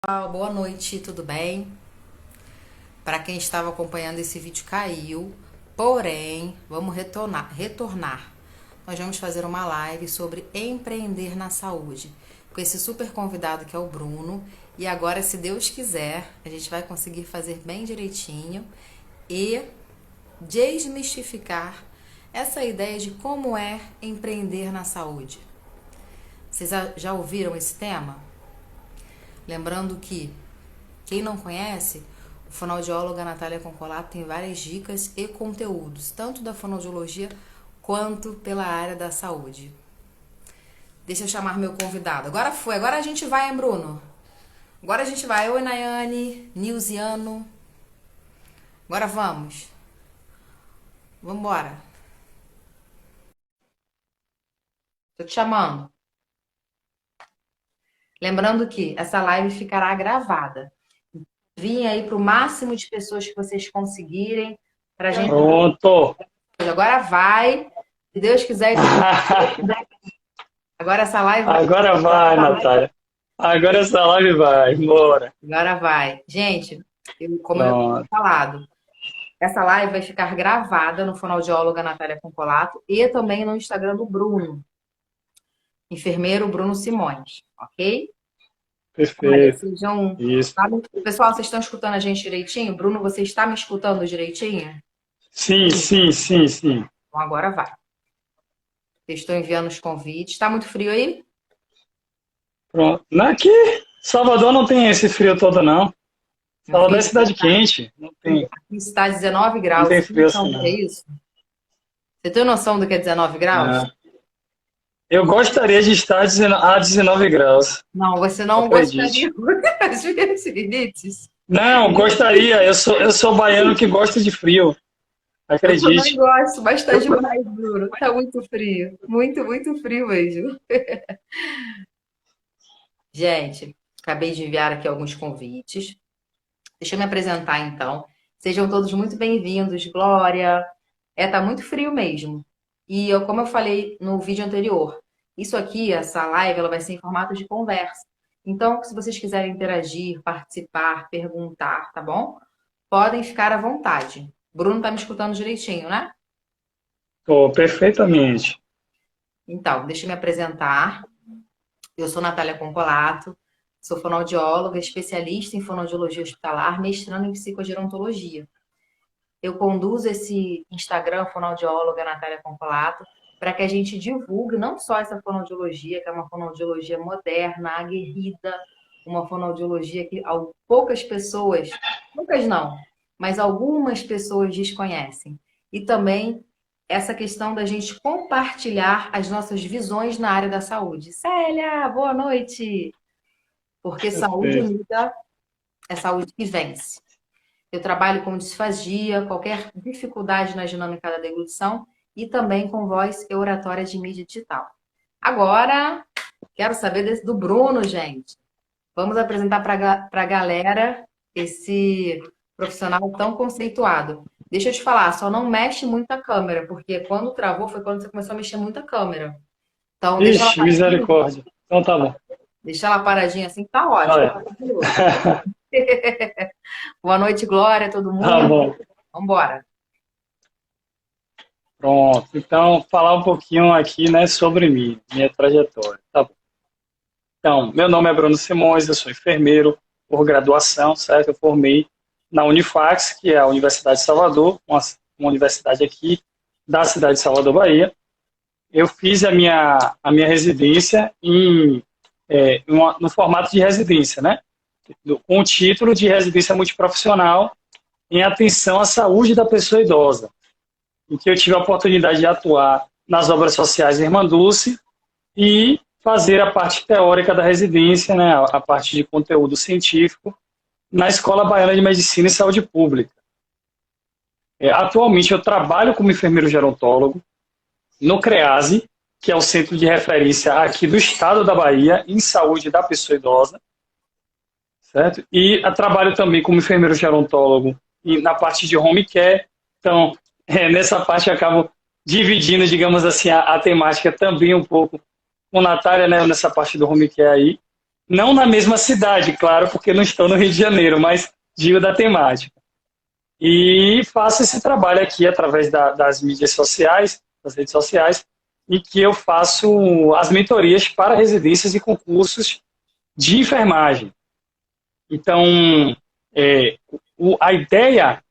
Pessoal, boa noite, tudo bem? Para quem estava acompanhando esse vídeo caiu, porém, vamos retornar. Nós vamos fazer uma live sobre empreender na saúde, com esse super convidado que é o Bruno. E agora, se Deus quiser, a gente vai conseguir fazer bem direitinho e desmistificar essa ideia de como é empreender na saúde. Vocês já ouviram esse tema? Lembrando que quem não conhece, o fonoaudióloga Natália Concolato tem várias dicas e conteúdos, tanto da fonoaudiologia quanto pela área da saúde. Deixa eu chamar meu convidado. Agora foi, agora a gente vai, hein, Bruno? Agora a gente vai. Oi, Nayane, Nilziano. Agora vamos. Vambora. Tô te chamando. Lembrando que essa live ficará gravada. Vim aí para o máximo de pessoas que vocês conseguirem pra gente. Pronto. Agora vai. Se Deus quiser. Agora essa live vai. Agora vai, Natália. Agora essa live vai. Bora. Agora vai. Gente, como eu tinha Pronto. falado, essa live vai ficar gravada no fonoaudióloga Natália Concolato e também no Instagram do Bruno, enfermeiro Bruno Simões, ok? Olha, Perfeito. sejam. Isso. Pessoal, vocês estão escutando a gente direitinho? Bruno, você está me escutando direitinho? Sim, sim, sim, sim. Então agora vai. Eu estou enviando os convites. Está muito frio aí? Pronto. Aqui, Salvador não tem esse frio todo, não. Salvador é cidade quente. Aqui está 19 Não graus. tem Você tem frio noção assim, do que é não. isso? Você tem noção do que é 19 graus? Ah, eu gostaria de estar a 19 graus. Não, você não Acredite. gostaria às vezes. Não, gostaria. Eu sou baiano que gosta de frio. Eu também Acredite. gosto, mas tá demais, Bruno. Tá muito frio. Muito, muito frio mesmo. Gente, acabei de enviar aqui alguns convites. Deixa eu me apresentar então. Sejam todos muito bem-vindos, Glória. Tá muito frio mesmo. E eu, como eu falei no vídeo anterior, isso aqui, essa live, ela vai ser em formato de conversa. Então, se vocês quiserem interagir, participar, perguntar, tá bom? Podem ficar à vontade. Bruno tá me escutando direitinho, né? Tô perfeitamente. Então, deixa eu me apresentar. Eu sou Natália Concolato, sou fonoaudióloga, especialista em fonoaudiologia hospitalar, mestrando em psicogerontologia. Eu conduzo esse Instagram Fonoaudióloga Natália Concolato para que a gente divulgue não só essa fonoaudiologia, que é uma fonoaudiologia moderna, aguerrida, uma fonoaudiologia que poucas pessoas, poucas não, mas algumas pessoas desconhecem. E também essa questão da gente compartilhar as nossas visões na área da saúde. Célia, boa noite! Porque saúde Perfeito. unida é saúde que vence. Eu trabalho com disfagia, qualquer dificuldade na dinâmica da deglutição e também com voz e oratória de mídia digital. Agora, quero saber do Bruno, gente. Vamos apresentar para a galera esse profissional tão conceituado. Deixa eu te falar, só não mexe muito a câmera, porque quando travou foi quando você começou a mexer muito a câmera. Então, Ixi, misericórdia. Então tá bom. deixa ela paradinha assim, tá ótimo. Olha, Tá maravilhoso. Boa noite, Glória, todo tá mundo. bom. Vamos embora. Pronto. Então, falar um pouquinho aqui, né, sobre mim, minha trajetória. Tá bom. Então, meu nome é Bruno Simões, eu sou enfermeiro por graduação, certo? Eu formei na Unifax, que é a Universidade de Salvador, uma universidade aqui da cidade de Salvador, Bahia. Eu fiz a minha residência no formato de residência, né? Com o título de residência multiprofissional em atenção à saúde da pessoa idosa, em que eu tive a oportunidade de atuar nas obras sociais da Irmã Dulce e fazer a parte teórica da residência, né, a parte de conteúdo científico, na Escola Baiana de Medicina e Saúde Pública. Atualmente eu trabalho como enfermeiro gerontólogo no CREASE, que é o centro de referência aqui do estado da Bahia em saúde da pessoa idosa, certo? E trabalho também como enfermeiro gerontólogo na parte de home care. Então, nessa parte eu acabo dividindo, digamos assim, a temática também um pouco com a Natália, né, nessa parte do home care aí. Não na mesma cidade, claro, porque não estou no Rio de Janeiro, mas digo da temática. E faço esse trabalho aqui através das mídias sociais, das redes sociais, e que eu faço as mentorias para residências e concursos de enfermagem. Então, a ideia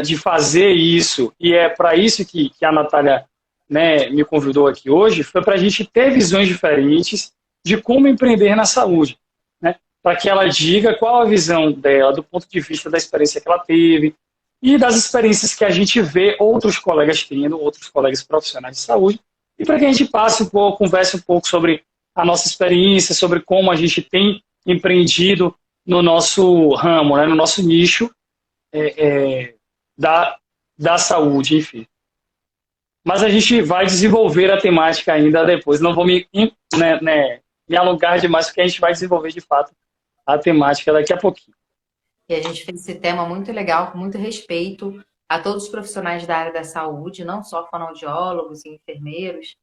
de fazer isso, e é para isso que a Natália, né, me convidou aqui hoje, foi para a gente ter visões diferentes de como empreender na saúde, né? Para que ela diga qual a visão dela, do ponto de vista da experiência que ela teve, e das experiências que a gente vê outros colegas tendo, outros colegas profissionais de saúde, e para que a gente passe um pouco, converse um pouco sobre a nossa experiência, sobre como a gente tem empreendido no nosso ramo, né, no nosso nicho da saúde, enfim. Mas a gente vai desenvolver a temática ainda depois. Não vou me alongar demais, porque a gente vai desenvolver de fato a temática daqui a pouquinho. E a gente fez esse tema muito legal, com muito respeito a todos os profissionais da área da saúde, não só fonoaudiólogos e enfermeiros,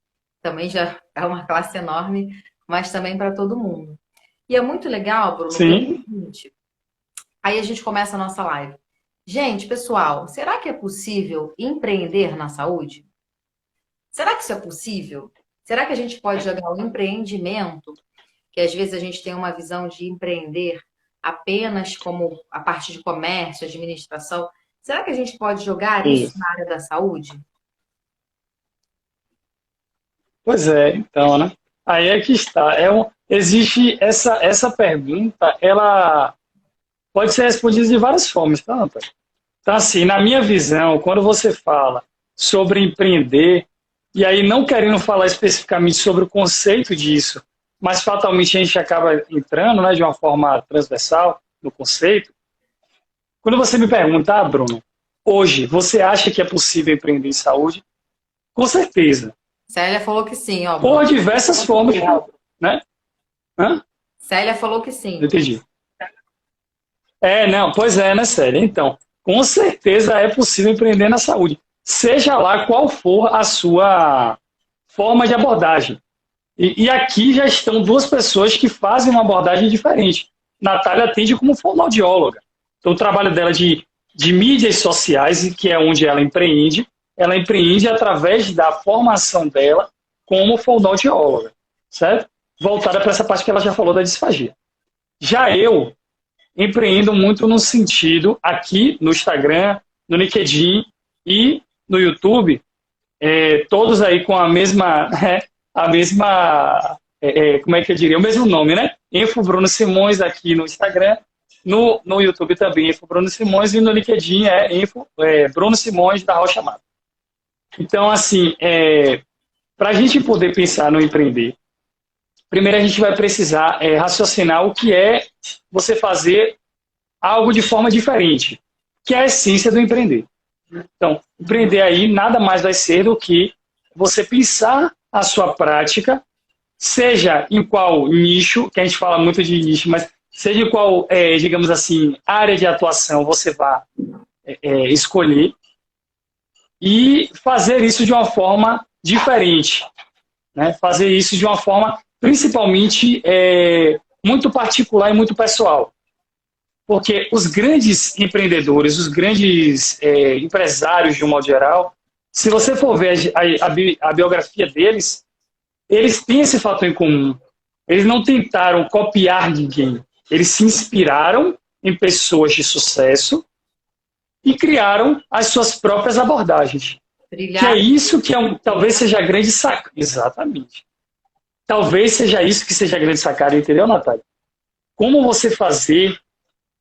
também já é uma classe enorme, mas também para todo mundo. E é muito legal, Bruno, Sim. seguinte, aí a gente começa a nossa live. Gente, pessoal, será que é possível empreender na saúde? Será que isso é possível? Será que a gente pode jogar o empreendimento, que às vezes a gente tem uma visão de empreender apenas como a parte de comércio, administração, será que a gente pode jogar isso na área da saúde? Pois é, então, né? Aí é que está. Existe essa pergunta, ela pode ser respondida de várias formas, tá, Antônio? Então, assim, na minha visão, quando você fala sobre empreender, e aí não querendo falar especificamente sobre o conceito disso, mas fatalmente a gente acaba entrando, né, de uma forma transversal no conceito. Quando você me pergunta, Bruno, hoje você acha que é possível empreender em saúde? Com certeza. Célia falou que sim, ó. Por diversas formas, né? Hã? Célia falou que sim. Entendi. Não, pois é, né, Célia? Então, com certeza é possível empreender na saúde, seja lá qual for a sua forma de abordagem. E aqui já estão duas pessoas que fazem uma abordagem diferente. Natália atende como fonoaudióloga. Então, o trabalho dela de mídias sociais, que é onde ela empreende através da formação dela como fonoaudióloga, certo? Voltada para essa parte que ela já falou da disfagia. Já eu empreendo muito no sentido, aqui no Instagram, no LinkedIn e no YouTube, todos aí com a mesma, como é que eu diria, o mesmo nome, né? Info Bruno Simões aqui no Instagram, no YouTube também Info Bruno Simões e no LinkedIn Info Bruno Simões da Rocha Mata. Então, assim, para a gente poder pensar no empreender, primeiro a gente vai precisar raciocinar o que é você fazer algo de forma diferente, que é a essência do empreender. Então, empreender aí nada mais vai ser do que você pensar a sua prática, seja em qual nicho, que a gente fala muito de nicho, mas seja em qual, digamos assim, área de atuação você vai escolher, e fazer isso de uma forma diferente, né? Fazer isso de uma forma principalmente muito particular e muito pessoal. Porque os grandes empreendedores, os grandes empresários, de um modo geral, se você for ver a biografia deles, eles têm esse fator em comum. Eles não tentaram copiar ninguém. Eles se inspiraram em pessoas de sucesso e criaram as suas próprias abordagens. Brilhar. Que é isso que talvez seja a grande sacada. Exatamente. Talvez seja isso que seja a grande sacada, entendeu, Natália? Como você fazer,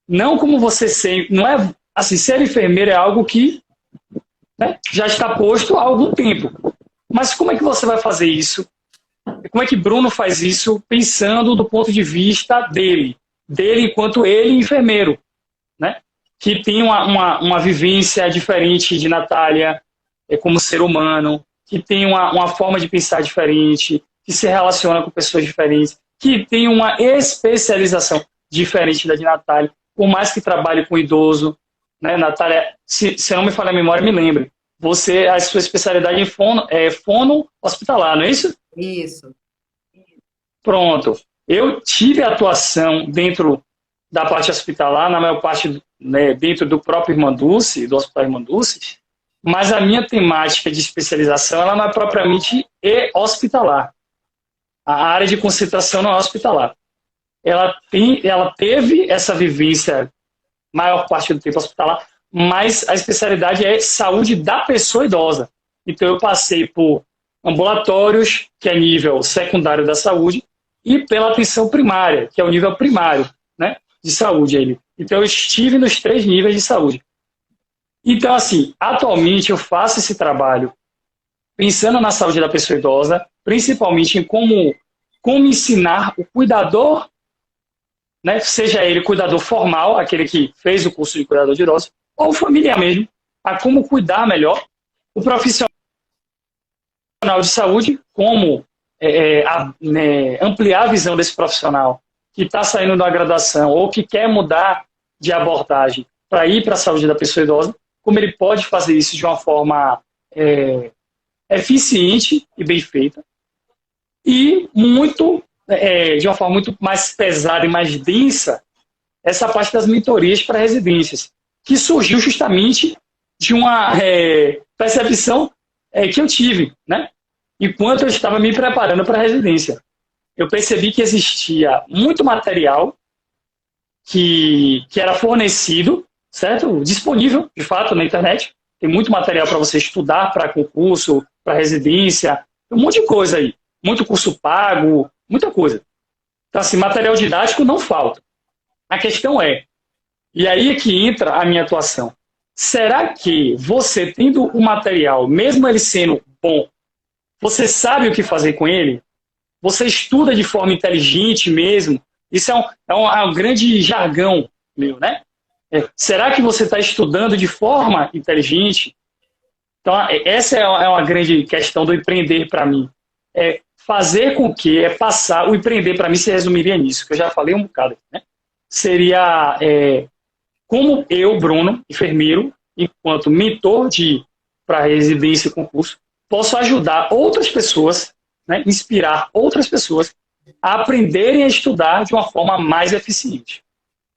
não como você ser, não é assim, ser enfermeiro é algo que, né, já está posto há algum tempo. Mas como é que você vai fazer isso? Como é que Bruno faz isso pensando do ponto de vista dele enquanto ele enfermeiro, né? Que tem uma vivência diferente de Natália como ser humano, que tem uma forma de pensar diferente, que se relaciona com pessoas diferentes, que tem uma especialização diferente da de Natália, por mais que trabalhe com idoso, né? Natália, se não me falha a memória, me lembre, a sua especialidade é fono hospitalar, não é isso? Isso. Pronto. Eu tive atuação dentro da parte hospitalar, na maior parte, né, dentro do próprio Irmã Dulce, do Hospital Irmã Dulce, mas a minha temática de especialização ela não é propriamente hospitalar. A área de concentração não é hospitalar. Ela teve essa vivência maior parte do tempo hospitalar, mas a especialidade é saúde da pessoa idosa. Então eu passei por ambulatórios, que é nível secundário da saúde, e pela atenção primária, que é o nível primário, né, de saúde. Então eu estive nos 3 níveis de saúde. Então, assim, atualmente eu faço esse trabalho pensando na saúde da pessoa idosa, principalmente em como ensinar o cuidador, né, seja ele cuidador formal, aquele que fez o curso de cuidador de idosos, ou familiar mesmo, a como cuidar melhor o profissional de saúde, como ampliar a visão desse profissional que está saindo da graduação ou que quer mudar de abordagem para ir para a saúde da pessoa idosa, como ele pode fazer isso de uma forma eficiente e bem feita, e de uma forma muito mais pesada e mais densa, essa parte das mentorias para residências, que surgiu justamente de uma percepção que eu tive, né? Enquanto eu estava me preparando para a residência. Eu percebi que existia muito material que era fornecido, certo? Disponível, de fato, na internet. Tem muito material para você estudar para concurso, para residência, um monte de coisa aí. Muito curso pago, muita coisa. Então, assim, material didático não falta. A questão e aí é que entra a minha atuação. Será que você, tendo o material, mesmo ele sendo bom, você sabe o que fazer com ele? Você estuda de forma inteligente mesmo? Isso é um grande jargão meu, né? Será que você está estudando de forma inteligente? Então, essa é uma grande questão do empreender para mim. Fazer com que, passar, o empreender para mim se resumiria nisso, que eu já falei um bocado, né? Seria como eu, Bruno, enfermeiro, enquanto mentor para residência e concurso, posso ajudar outras pessoas, né, inspirar outras pessoas a aprenderem a estudar de uma forma mais eficiente.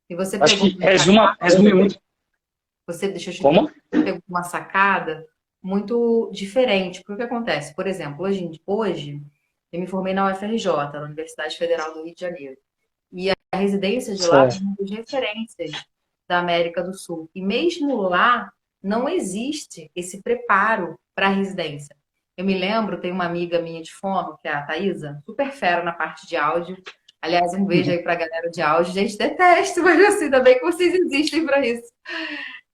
E você acho que resume muito. Deixa eu te Como? Você pegou uma sacada muito diferente. Porque o que acontece? Por exemplo, hoje eu me formei na UFRJ, na Universidade Federal do Rio de Janeiro. E a residência de lá é uma das referências da América do Sul. E mesmo lá, não existe esse preparo para a residência. Eu me lembro, tem uma amiga minha de fono, que é a Thaisa, super fera na parte de áudio. Aliás, um beijo aí para a galera de áudio. Gente, detesto, mas assim, ainda bem que vocês existem para isso.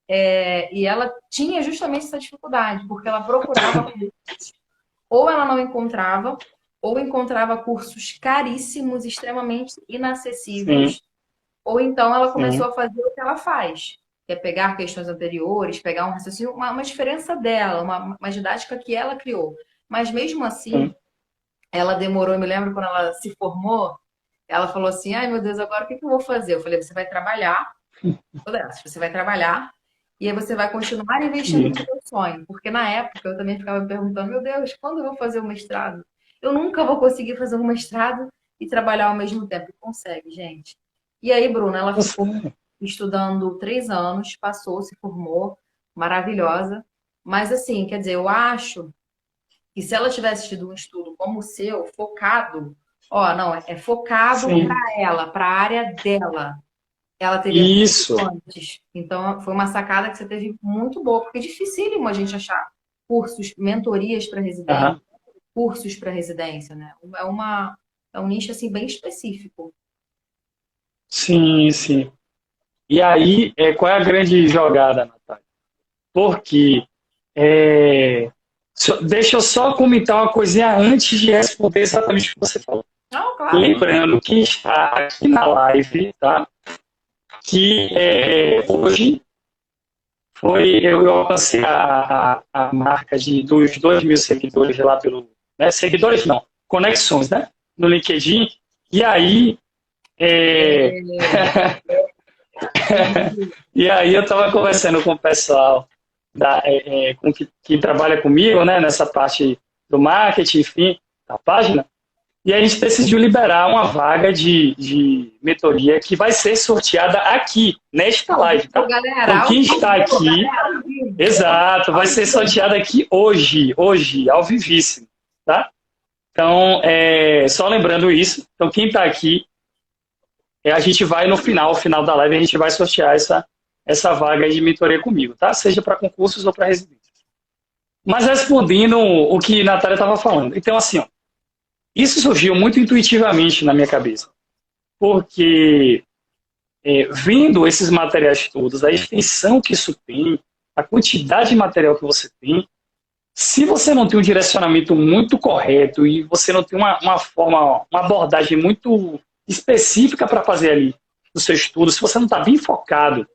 E ela tinha justamente essa dificuldade, porque ela procurava cursos, ou ela não encontrava, ou encontrava cursos caríssimos, extremamente inacessíveis, ou então ela começou a fazer o que ela faz, que é pegar questões anteriores, pegar um raciocínio, uma diferença dela, uma didática que ela criou. Mas mesmo assim, ela demorou, eu me lembro quando ela se formou, ela falou assim, ai meu Deus, agora o que eu vou fazer? Eu falei, você vai trabalhar, você vai trabalhar, e aí você vai continuar investindo no seu sonho. Porque na época eu também ficava me perguntando, meu Deus, quando eu vou fazer o mestrado? Eu nunca vou conseguir fazer um mestrado e trabalhar ao mesmo tempo. E consegue, gente. E aí, Bruna, ela ficou estudando 3 anos, passou, se formou, maravilhosa. Mas assim, quer dizer, eu acho que se ela tivesse tido um estudo como o seu, focado, focado para ela, para a área dela. Ela teria isso antes. Então, foi uma sacada que você teve muito boa, porque é dificílimo a gente achar cursos, mentorias para residência, cursos para residência, né? É um nicho, assim, bem específico. Sim, sim. E aí, qual é a grande jogada, Natália? Porque, deixa eu só comentar uma coisinha antes de responder exatamente o que você falou. Não, claro. Lembrando que está aqui na live, tá? Que hoje eu alcancei a marca dos 2.000 seguidores lá pelo... Né, seguidores não, conexões, né? No LinkedIn. E aí... e aí eu estava conversando com o pessoal que trabalha comigo, né? Nessa parte do marketing, enfim, da página. E a gente decidiu liberar uma vaga de mentoria que vai ser sorteada aqui, nesta live, tá? Então, Galera, quem está aqui, exato, vai ser sorteada aqui hoje, ao vivíssimo, tá? Então, só lembrando isso, então quem está aqui, a gente vai no final da live, a gente vai sortear essa vaga de mentoria comigo, tá? Seja para concursos ou para residências. Mas respondendo o que a Natália estava falando. Então, assim, ó, isso surgiu muito intuitivamente na minha cabeça. Porque vendo esses materiais todos, a extensão que isso tem, a quantidade de material que você tem, se você não tem um direcionamento muito correto e você não tem uma forma, uma abordagem muito específica para fazer ali no seu estudo, se você não está bem focado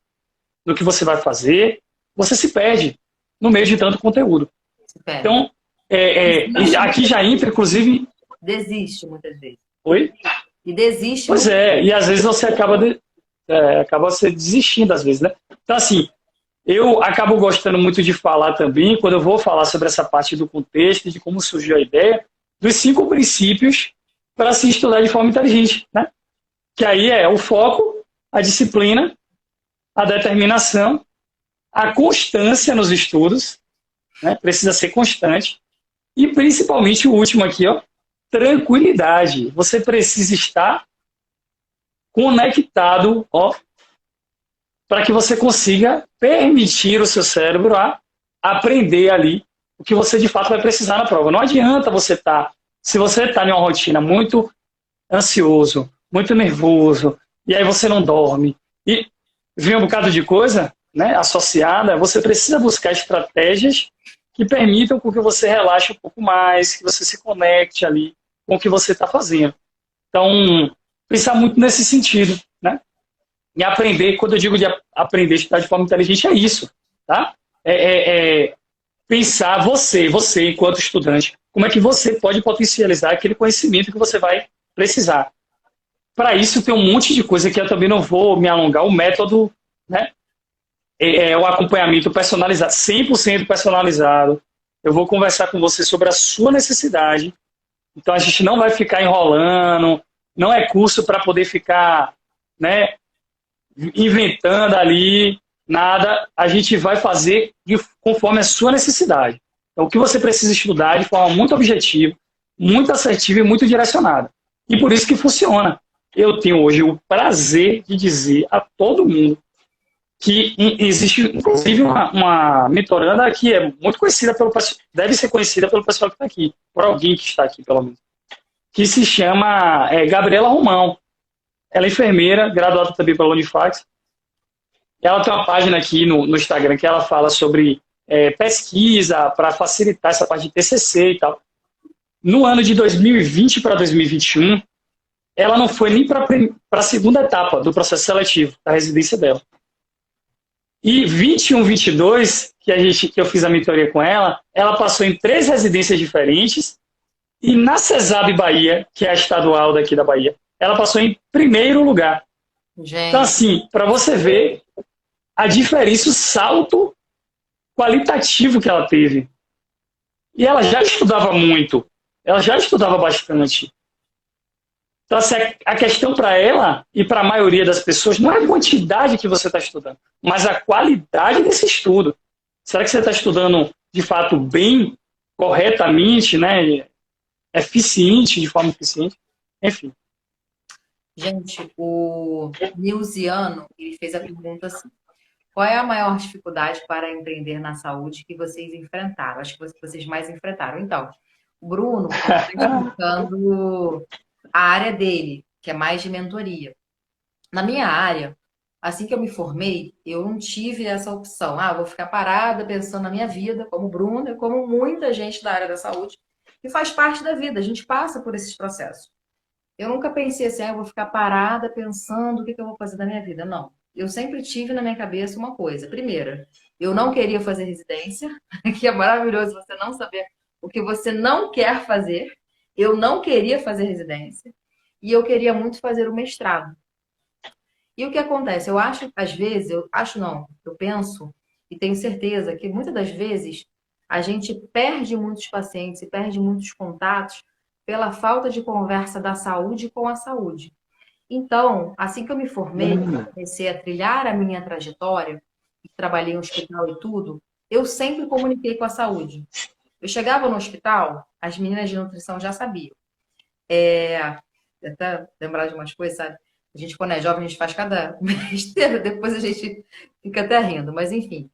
no que você vai fazer, você se perde no meio de tanto conteúdo. Então, aqui já entra, inclusive... Desiste muitas vezes. Oi? E desiste. Pois e às vezes você acaba se desistindo, às vezes, né? Então, assim, eu acabo gostando muito de falar também, quando eu vou falar sobre essa parte do contexto, de como surgiu a ideia, dos 5 princípios para se estudar de forma inteligente, né? Que aí é o foco, a disciplina, a determinação, a constância nos estudos, né? Precisa ser constante, e principalmente o último aqui, ó, tranquilidade. Você precisa estar conectado, ó, para que você consiga permitir o seu cérebro a aprender ali o que você de fato vai precisar na prova. Não adianta você se você está em uma rotina muito ansioso, muito nervoso, e aí você não dorme, e vem um bocado de coisa, né, associada, você precisa buscar estratégias que permitam com que você relaxe um pouco mais, que você se conecte ali com o que você está fazendo. Então, pensar muito nesse sentido, né? E aprender, quando eu digo de aprender a estudar de forma inteligente, é isso, tá? Pensar você enquanto estudante, como é que você pode potencializar aquele conhecimento que você vai precisar. Para isso tem um monte de coisa que eu também não vou me alongar, o método, né? O acompanhamento personalizado, 100% personalizado. Eu vou conversar com você sobre a sua necessidade. Então a gente não vai ficar enrolando, não é curso para poder ficar, né, inventando ali, nada. A gente vai fazer conforme a sua necessidade. Então, o que você precisa estudar de forma muito objetiva, muito assertiva e muito direcionada. E por isso que funciona. Eu tenho hoje o prazer de dizer a todo mundo que existe, inclusive, uma mentoranda que é muito conhecida deve ser conhecida pelo pessoal que está aqui, por alguém que está aqui, pelo menos, que se chama Gabriela Romão. Ela é enfermeira, graduada também pela Unifax. Ela tem uma página aqui no Instagram que ela fala sobre pesquisa para facilitar essa parte de TCC e tal. No ano de 2020 para 2021, ela não foi nem para a segunda etapa do processo seletivo da residência dela. E 21, 22, que eu fiz a mentoria com ela passou em 3 residências diferentes, e na CESAB Bahia, que é a estadual daqui da Bahia, ela passou em primeiro lugar. Gente. Então, assim, para você ver a diferença, o salto qualitativo que ela teve. E ela já estudava muito, ela já estudava bastante. Então, assim, a questão para ela e para a maioria das pessoas não é a quantidade que você está estudando, mas a qualidade desse estudo. Será que você está estudando de fato bem, corretamente, né? Eficiente, de forma eficiente? Enfim. Gente, o Nilziano, ele fez a pergunta assim: qual é a maior dificuldade para empreender na saúde que vocês enfrentaram? Acho que vocês mais enfrentaram. Então, o Bruno está explicando a área dele, que é mais de mentoria. Na minha área, assim que eu me formei, eu não tive essa opção. Vou ficar parada pensando na minha vida, como o Bruno e como muita gente da área da saúde, que faz parte da vida. A gente passa por esses processos. Eu nunca pensei assim, eu vou ficar parada pensando o que eu vou fazer da minha vida. Não. Eu sempre tive na minha cabeça uma coisa. Primeira, eu não queria fazer residência, que é maravilhoso você não saber o que você não quer fazer. Eu não queria fazer residência e eu queria muito fazer o mestrado. E o que acontece? Eu acho, às vezes, eu penso e tenho certeza que muitas das vezes a gente perde muitos pacientes e perde muitos contatos pela falta de conversa da saúde com a saúde. Então, assim que eu me formei, comecei a trilhar a minha trajetória, trabalhei em hospital e tudo, eu sempre comuniquei com a saúde. Eu chegava no hospital, as meninas de nutrição já sabiam. Até lembrar de umas coisas, sabe? A gente, quando é jovem, a gente faz cada besteira, depois a gente fica até rindo. Mas, enfim,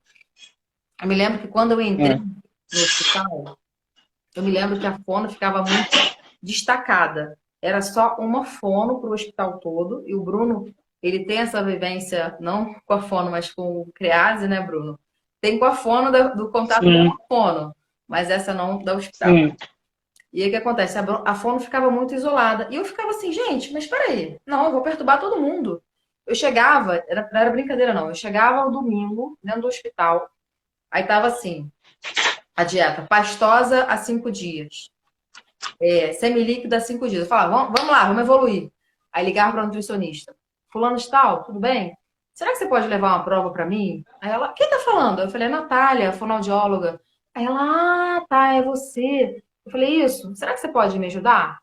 eu me lembro que quando eu entrei É. no hospital, eu me lembro que a fono ficava muito destacada. Era só uma fono para o hospital todo. E o Bruno, ele tem essa vivência, não com a fono, mas com o CREASE, né, Bruno? Tem com a fono do contato com Sim, a fono, mas essa não da hospital. sim, E aí o que acontece? A fono ficava muito isolada. E eu ficava assim, gente, mas peraí, não, eu vou perturbar todo mundo. Eu chegava, não era brincadeira não, eu chegava ao domingo, dentro do hospital, aí tava assim, a dieta pastosa a 5 dias, semilíquida a 5 dias. Eu falava, vamos lá, vamos evoluir. Aí ligava para o nutricionista. Fulano de tal, tudo bem? Será que você pode levar uma prova para mim? Aí ela, quem tá falando? Eu falei, Natália, fonoaudióloga. Aí ela, tá, é você. Eu falei, isso, será que você pode me ajudar?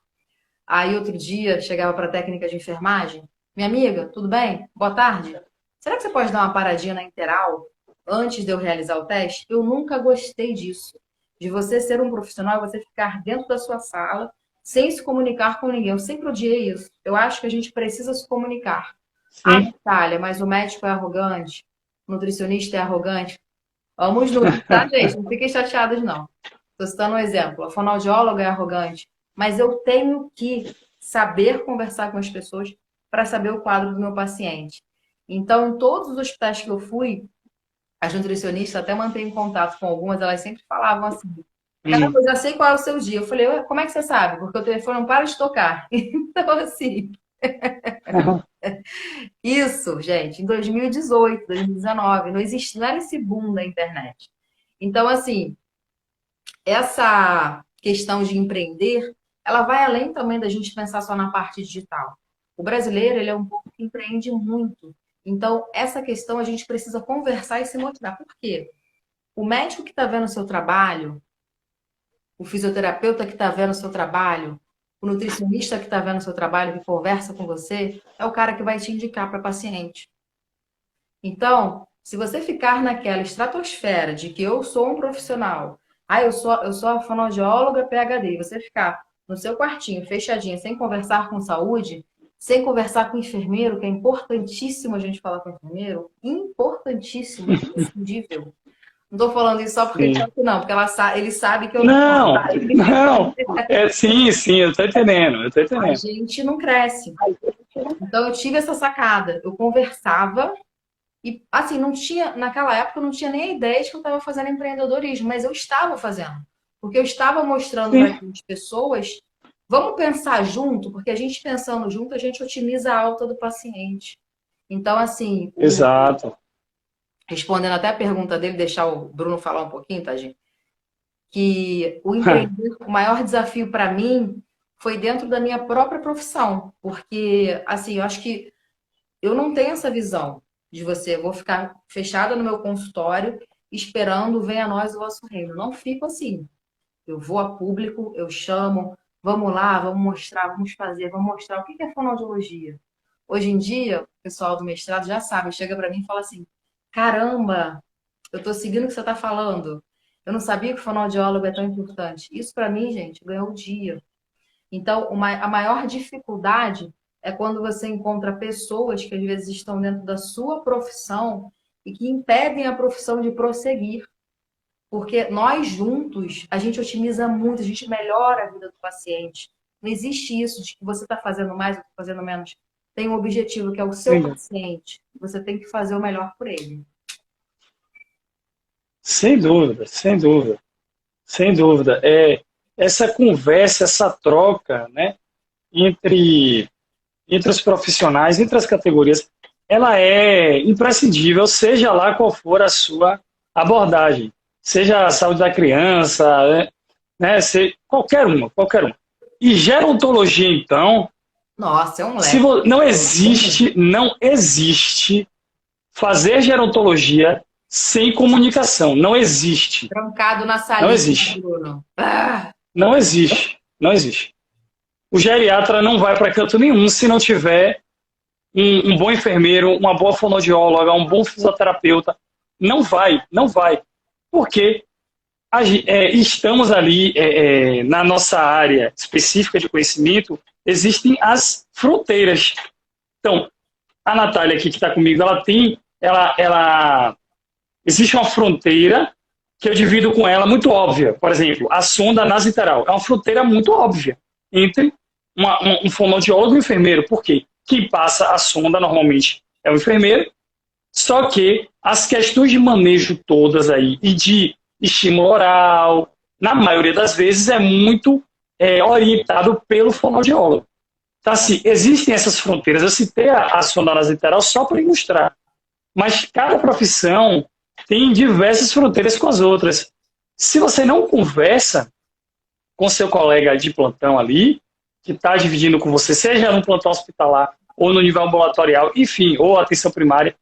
Aí outro dia chegava para a técnica de enfermagem. Minha amiga, tudo bem? Boa tarde. Será que você pode dar uma paradinha na interal antes de eu realizar o teste? Eu nunca gostei disso. De você ser um profissional e você ficar dentro da sua sala sem se comunicar com ninguém. Eu sempre odiei isso. Eu acho que a gente precisa se comunicar. Ah, sim. Natália, mas o médico é arrogante, o nutricionista é arrogante. Vamos juntos, tá, gente? Não fiquem chateados, não. Estou citando um exemplo. A fonoaudióloga é arrogante, mas eu tenho que saber conversar com as pessoas para saber o quadro do meu paciente. Então, em todos os hospitais que eu fui, as nutricionistas até mantêm contato com algumas, elas sempre falavam assim: caramba, Hum. eu já sei qual é o seu dia. Eu falei, ué, como é que você sabe? Porque o telefone não para de tocar. Então, assim, isso, gente, em 2018, 2019, não existia, não era esse boom da internet. Então, assim, essa questão de empreender, ela vai além também da gente pensar só na parte digital. O brasileiro, ele é um povo que empreende muito. Então, essa questão a gente precisa conversar e se motivar. Por quê? O médico que está vendo o seu trabalho, o fisioterapeuta que está vendo o seu trabalho, o nutricionista que está vendo o seu trabalho, que conversa com você, é o cara que vai te indicar para paciente. Então, se você ficar naquela estratosfera de que eu sou um profissional, eu sou a fonoaudióloga PhD, e você ficar no seu quartinho, fechadinha, sem conversar com saúde, sem conversar com o enfermeiro, que é importantíssimo a gente falar com o enfermeiro, importantíssimo, imprescindível. Não estou falando isso só porque ele está Sim. aqui, não, porque ele sabe que eu não. Não, não. Sim, sim, eu estou entendendo, eu estou A entendendo. gente não cresce. Então, eu tive essa sacada. Eu conversava. E assim, não tinha, naquela época eu não tinha nem a ideia de que eu estava fazendo empreendedorismo, mas eu estava fazendo. Porque eu estava mostrando para Sim, as pessoas, vamos pensar junto, porque a gente pensando junto, a gente otimiza a alta do paciente. Então, assim, exato. respondendo até a pergunta dele, deixar o Bruno falar um pouquinho, tá, gente? Que o empreender, o maior desafio para mim foi dentro da minha própria profissão, porque assim, eu acho que eu não tenho essa visão de você, eu vou ficar fechada no meu consultório esperando venha a nós o vosso reino. Não fico assim. Eu vou a público, eu chamo, vamos lá, vamos mostrar, vamos fazer, vamos mostrar o que é fonoaudiologia. Hoje em dia, o pessoal do mestrado já sabe, chega para mim e fala assim: caramba, eu estou seguindo o que você está falando. Eu não sabia que o fonoaudiólogo é tão importante. Isso para mim, gente, ganhou o dia. Então, a maior dificuldade é quando você encontra pessoas que às vezes estão dentro da sua profissão e que impedem a profissão de prosseguir. Porque nós juntos, a gente otimiza muito, a gente melhora a vida do paciente. Não existe isso de que você está fazendo mais ou tá fazendo menos. Tem um objetivo que é o seu Sim. paciente. Você tem que fazer o melhor por ele. Sem dúvida, sem dúvida, sem dúvida. Essa conversa, essa troca, né, entre, entre os profissionais, entre as categorias, ela é imprescindível, seja lá qual for a sua abordagem. Seja a saúde da criança, né, qualquer uma, qualquer uma. E gerontologia, então, Nossa, é um se leque. não existe fazer gerontologia sem comunicação. Não existe. Trancado na Não salinha, existe. Bruno. Ah, Não existe. Não existe. O geriatra não vai para canto nenhum se não tiver um bom enfermeiro, uma boa fonoaudióloga, um bom fisioterapeuta. Não vai, não vai. Porque estamos ali na nossa área específica de conhecimento, existem as fronteiras. Então, a Natália aqui que está comigo, existe uma fronteira que eu divido com ela muito óbvia. Por exemplo, a sonda nasolateral é uma fronteira muito óbvia entre um fonoaudiólogo e um enfermeiro. Por quê? Quem passa a sonda normalmente é o enfermeiro, só que as questões de manejo todas aí e de estímulo oral, na maioria das vezes, é muito orientado pelo fonoaudiólogo. Então, assim, existem essas fronteiras. Eu citei a sonda nasolateral só para ilustrar. Mas cada profissão tem diversas fronteiras com as outras. Se você não conversa com seu colega de plantão ali, que está dividindo com você, seja no plantão hospitalar ou no nível ambulatorial, enfim, ou atenção primária,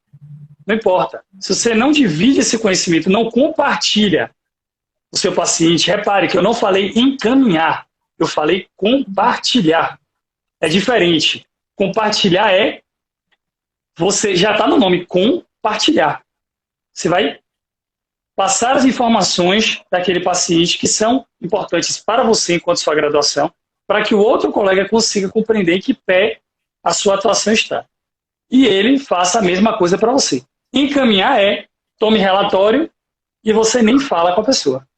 não importa. Se você não divide esse conhecimento, não compartilha o seu paciente, repare que eu não falei encaminhar, eu falei compartilhar. É diferente. Compartilhar você já está no nome, compartilhar. Você vai passar as informações daquele paciente que são importantes para você enquanto sua graduação, para que o outro colega consiga compreender em que pé a sua atuação está. E ele faça a mesma coisa para você. Encaminhar tome relatório e você nem fala com a pessoa.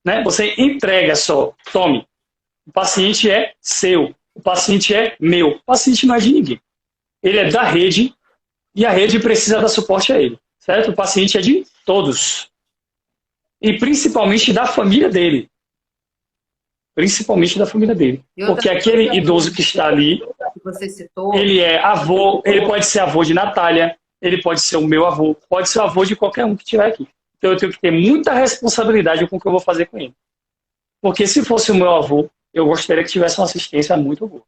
Né? Você entrega só, tome. O paciente é seu, o paciente é meu, o paciente não é de ninguém. Ele é da rede e a rede precisa dar suporte a ele. Certo? O paciente é de todos. E principalmente da família dele. Principalmente da família dele. Porque aquele idoso que está ali, você citou, ele é avô, ele pode ser avô de Natália, ele pode ser o meu avô, pode ser o avô de qualquer um que estiver aqui. Então eu tenho que ter muita responsabilidade com o que eu vou fazer com ele. Porque se fosse o meu avô, eu gostaria que tivesse uma assistência muito boa.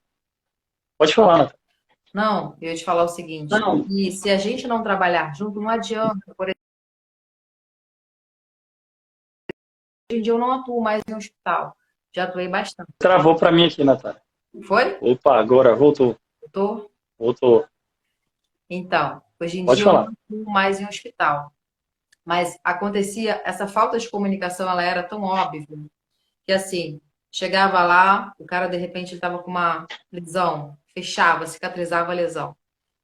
Pode falar, Natália. Não, eu ia te falar o seguinte, e se a gente não trabalhar junto, não adianta. Por exemplo, hoje em dia eu não atuo mais em hospital, já atuei bastante. Travou para mim aqui, Natália. Foi? Opa, agora voltou. Voltou. Então, hoje em Pode dia falar. eu não atuo mais em hospital. Mas acontecia, essa falta de comunicação, ela era tão óbvia, que assim, chegava lá, o cara de repente estava com uma lesão, fechava, cicatrizava a lesão.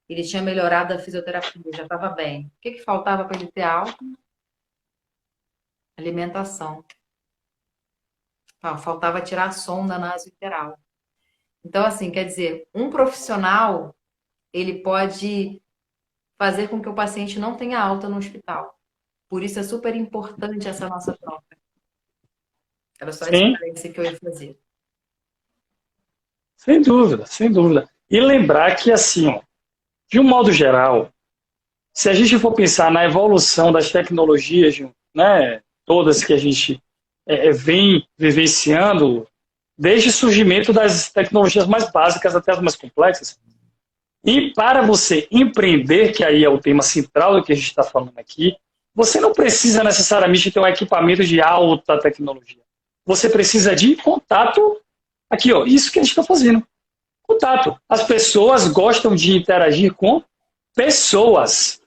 Ele tinha melhorado a fisioterapia, já estava bem. O que faltava para ele ter alta? Alimentação. Faltava tirar a sonda nasolateral. Então, assim, quer dizer, um profissional, ele pode fazer com que o paciente não tenha alta no hospital. Por isso é super importante essa nossa troca. Era só essa diferença que eu ia fazer. Sem dúvida, sem dúvida. E lembrar que, assim, ó, de um modo geral, se a gente for pensar na evolução das tecnologias, né, todas que a gente vem vivenciando, desde o surgimento das tecnologias mais básicas até as mais complexas, e para você empreender, que aí é o tema central do que a gente está falando aqui, você não precisa necessariamente ter um equipamento de alta tecnologia. Você precisa de contato. Aqui, ó, isso que a gente está fazendo. Contato. As pessoas gostam de interagir com pessoas.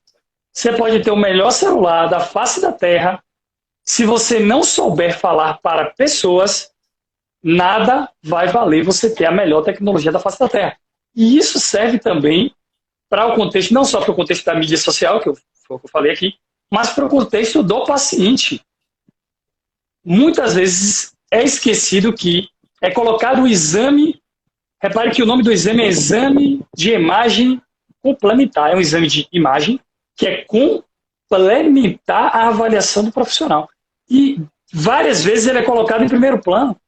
Você pode ter o melhor celular da face da Terra. Se você não souber falar para pessoas, nada vai valer você ter a melhor tecnologia da face da Terra. E isso serve também para o contexto, não só para o contexto da mídia social, que foi o que eu falei aqui, mas para o contexto do paciente. Muitas vezes é esquecido que é colocado o exame, repare que o nome do exame é exame de imagem complementar, é um exame de imagem que é complementar a avaliação do profissional. E várias vezes ele é colocado em primeiro plano.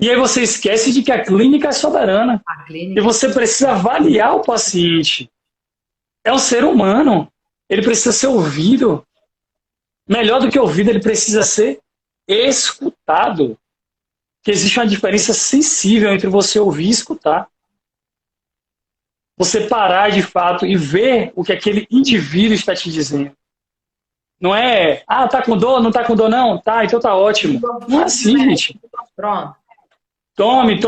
E aí você esquece de que a clínica é soberana. E você precisa avaliar o paciente. É um ser humano. Ele precisa ser ouvido. Melhor do que ouvido, ele precisa ser escutado. Que existe uma diferença sensível entre você ouvir e escutar. Você parar de fato e ver o que aquele indivíduo está te dizendo. Não é, tá com dor, não tá com dor não? Tá, então tá ótimo. Não é assim, gente. Pronto. Tome.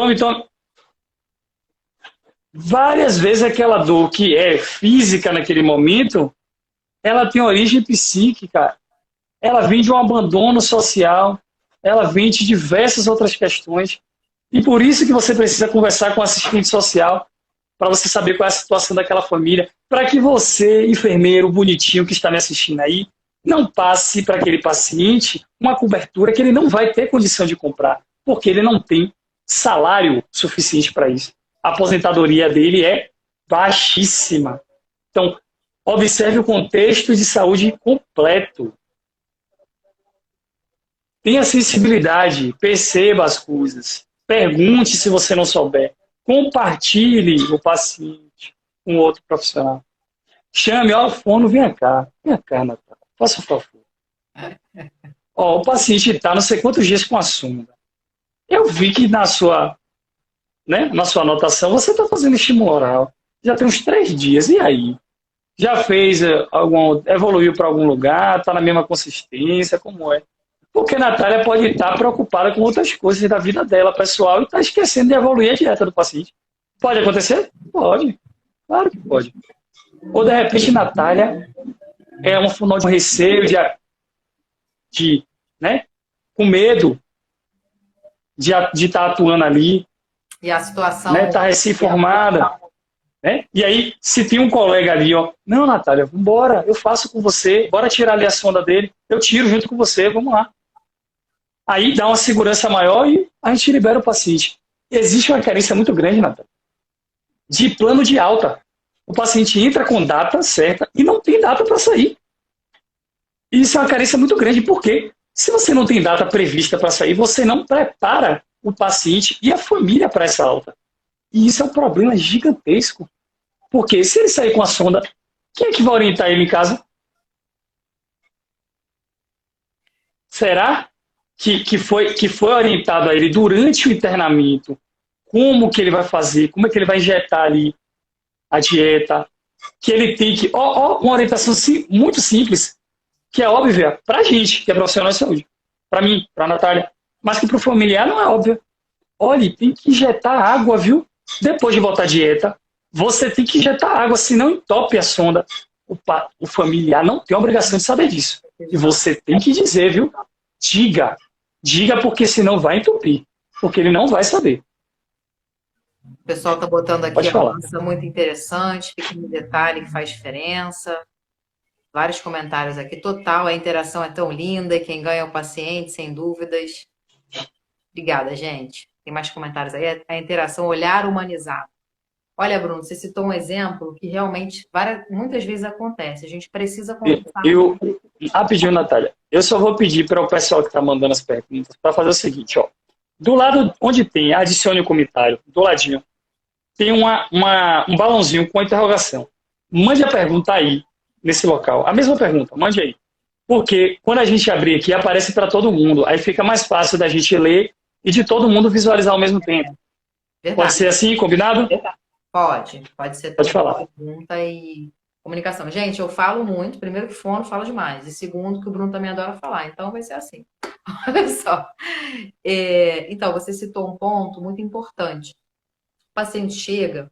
várias vezes aquela dor que é física naquele momento, ela tem origem psíquica, ela vem de um abandono social, ela vem de diversas outras questões. E por isso que você precisa conversar com o assistente social, para você saber qual é a situação daquela família, para que você, enfermeiro bonitinho que está me assistindo aí, não passe para aquele paciente uma cobertura que ele não vai ter condição de comprar, porque ele não tem salário suficiente para isso. A aposentadoria dele é baixíssima. Então, observe o contexto de saúde completo. Tenha sensibilidade, perceba as coisas, pergunte se você não souber, compartilhe o paciente com outro profissional. Chame, ó, fono, vem cá, Natália, faça um favor. Ó, o paciente está não sei quantos dias com a sonda. Eu vi que na sua anotação você está fazendo estímulo oral. Já tem uns 3 dias, e aí? Já fez evoluiu para algum lugar, está na mesma consistência, como é? Porque a Natália pode estar preocupada com outras coisas da vida dela, pessoal, e está esquecendo de evoluir a dieta do paciente. Pode acontecer? Pode. Claro que pode. Ou, de repente, Natália é um funal de receio, né, com medo de estar atuando ali. E a situação... Né, está recém-formada. Né? E aí, se tem um colega ali, ó, não, Natália, vambora, eu faço com você, bora tirar ali a sonda dele, eu tiro junto com você, vamos lá. Aí dá uma segurança maior e a gente libera o paciente. Existe uma carência muito grande, Natália, de plano de alta. O paciente entra com data certa e não tem data para sair. E isso é uma carência muito grande, porque se você não tem data prevista para sair, você não prepara o paciente e a família para essa alta. E isso é um problema gigantesco. Porque se ele sair com a sonda, quem é que vai orientar ele em casa? Será que foi orientado a ele durante o internamento como que ele vai fazer, como é que ele vai injetar ali a dieta, que ele tem que... uma orientação muito simples, que é óbvia para a gente, que é profissional de saúde, para mim, para a Natália, mas que para o familiar não é óbvia. Olha, tem que injetar água, viu? Depois de botar a dieta, você tem que injetar água, senão entope a sonda. O familiar não tem a obrigação de saber disso. E você tem que dizer, viu? Diga porque senão vai entupir. Porque ele não vai saber. O pessoal está botando aqui a nossa, muito interessante, pequeno detalhe que faz diferença. Vários comentários aqui. Total, a interação é tão linda, quem ganha é o paciente, sem dúvidas. Obrigada, gente. Tem mais comentários aí. A interação, olhar humanizado. Olha, Bruno, você citou um exemplo que realmente muitas vezes acontece. A gente precisa conversar. Rapidinho, Natália. Eu só vou pedir para o pessoal que está mandando as perguntas para fazer o seguinte, ó. Do lado onde tem adicione o comentário, do ladinho, tem um balãozinho com a interrogação. Mande a pergunta aí, nesse local. A mesma pergunta, mande aí. Porque quando a gente abrir aqui, aparece para todo mundo. Aí fica mais fácil da gente ler e de todo mundo visualizar ao mesmo tempo. Verdade. Pode ser assim, combinado? Verdade. Pode ser. Pode falar. Pergunta e comunicação. Gente, eu falo muito. Primeiro que fono, falo demais. E segundo que o Bruno também adora falar. Então vai ser assim. Olha só. Então, você citou um ponto muito importante. O paciente chega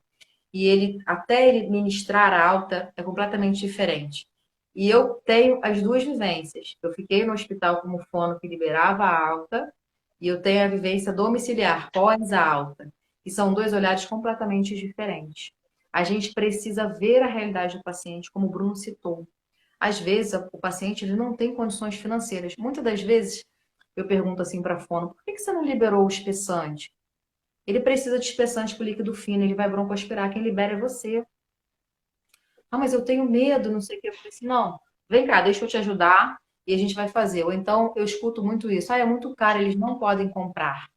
e até ele ministrar a alta é completamente diferente. E eu tenho as duas vivências. Eu fiquei no hospital como fono que liberava a alta e eu tenho a vivência domiciliar, pós a alta. E são dois olhares completamente diferentes. A gente precisa ver a realidade do paciente, como o Bruno citou. Às vezes, o paciente ele não tem condições financeiras. Muitas das vezes, eu pergunto assim para a fono, por que você não liberou o espessante? Ele precisa de espessante com líquido fino, ele vai broncoaspirar, quem libera é você. Ah, mas eu tenho medo, não sei o que. Eu falei assim, não, vem cá, deixa eu te ajudar e a gente vai fazer. Ou então, eu escuto muito isso, é muito caro, eles não podem comprar.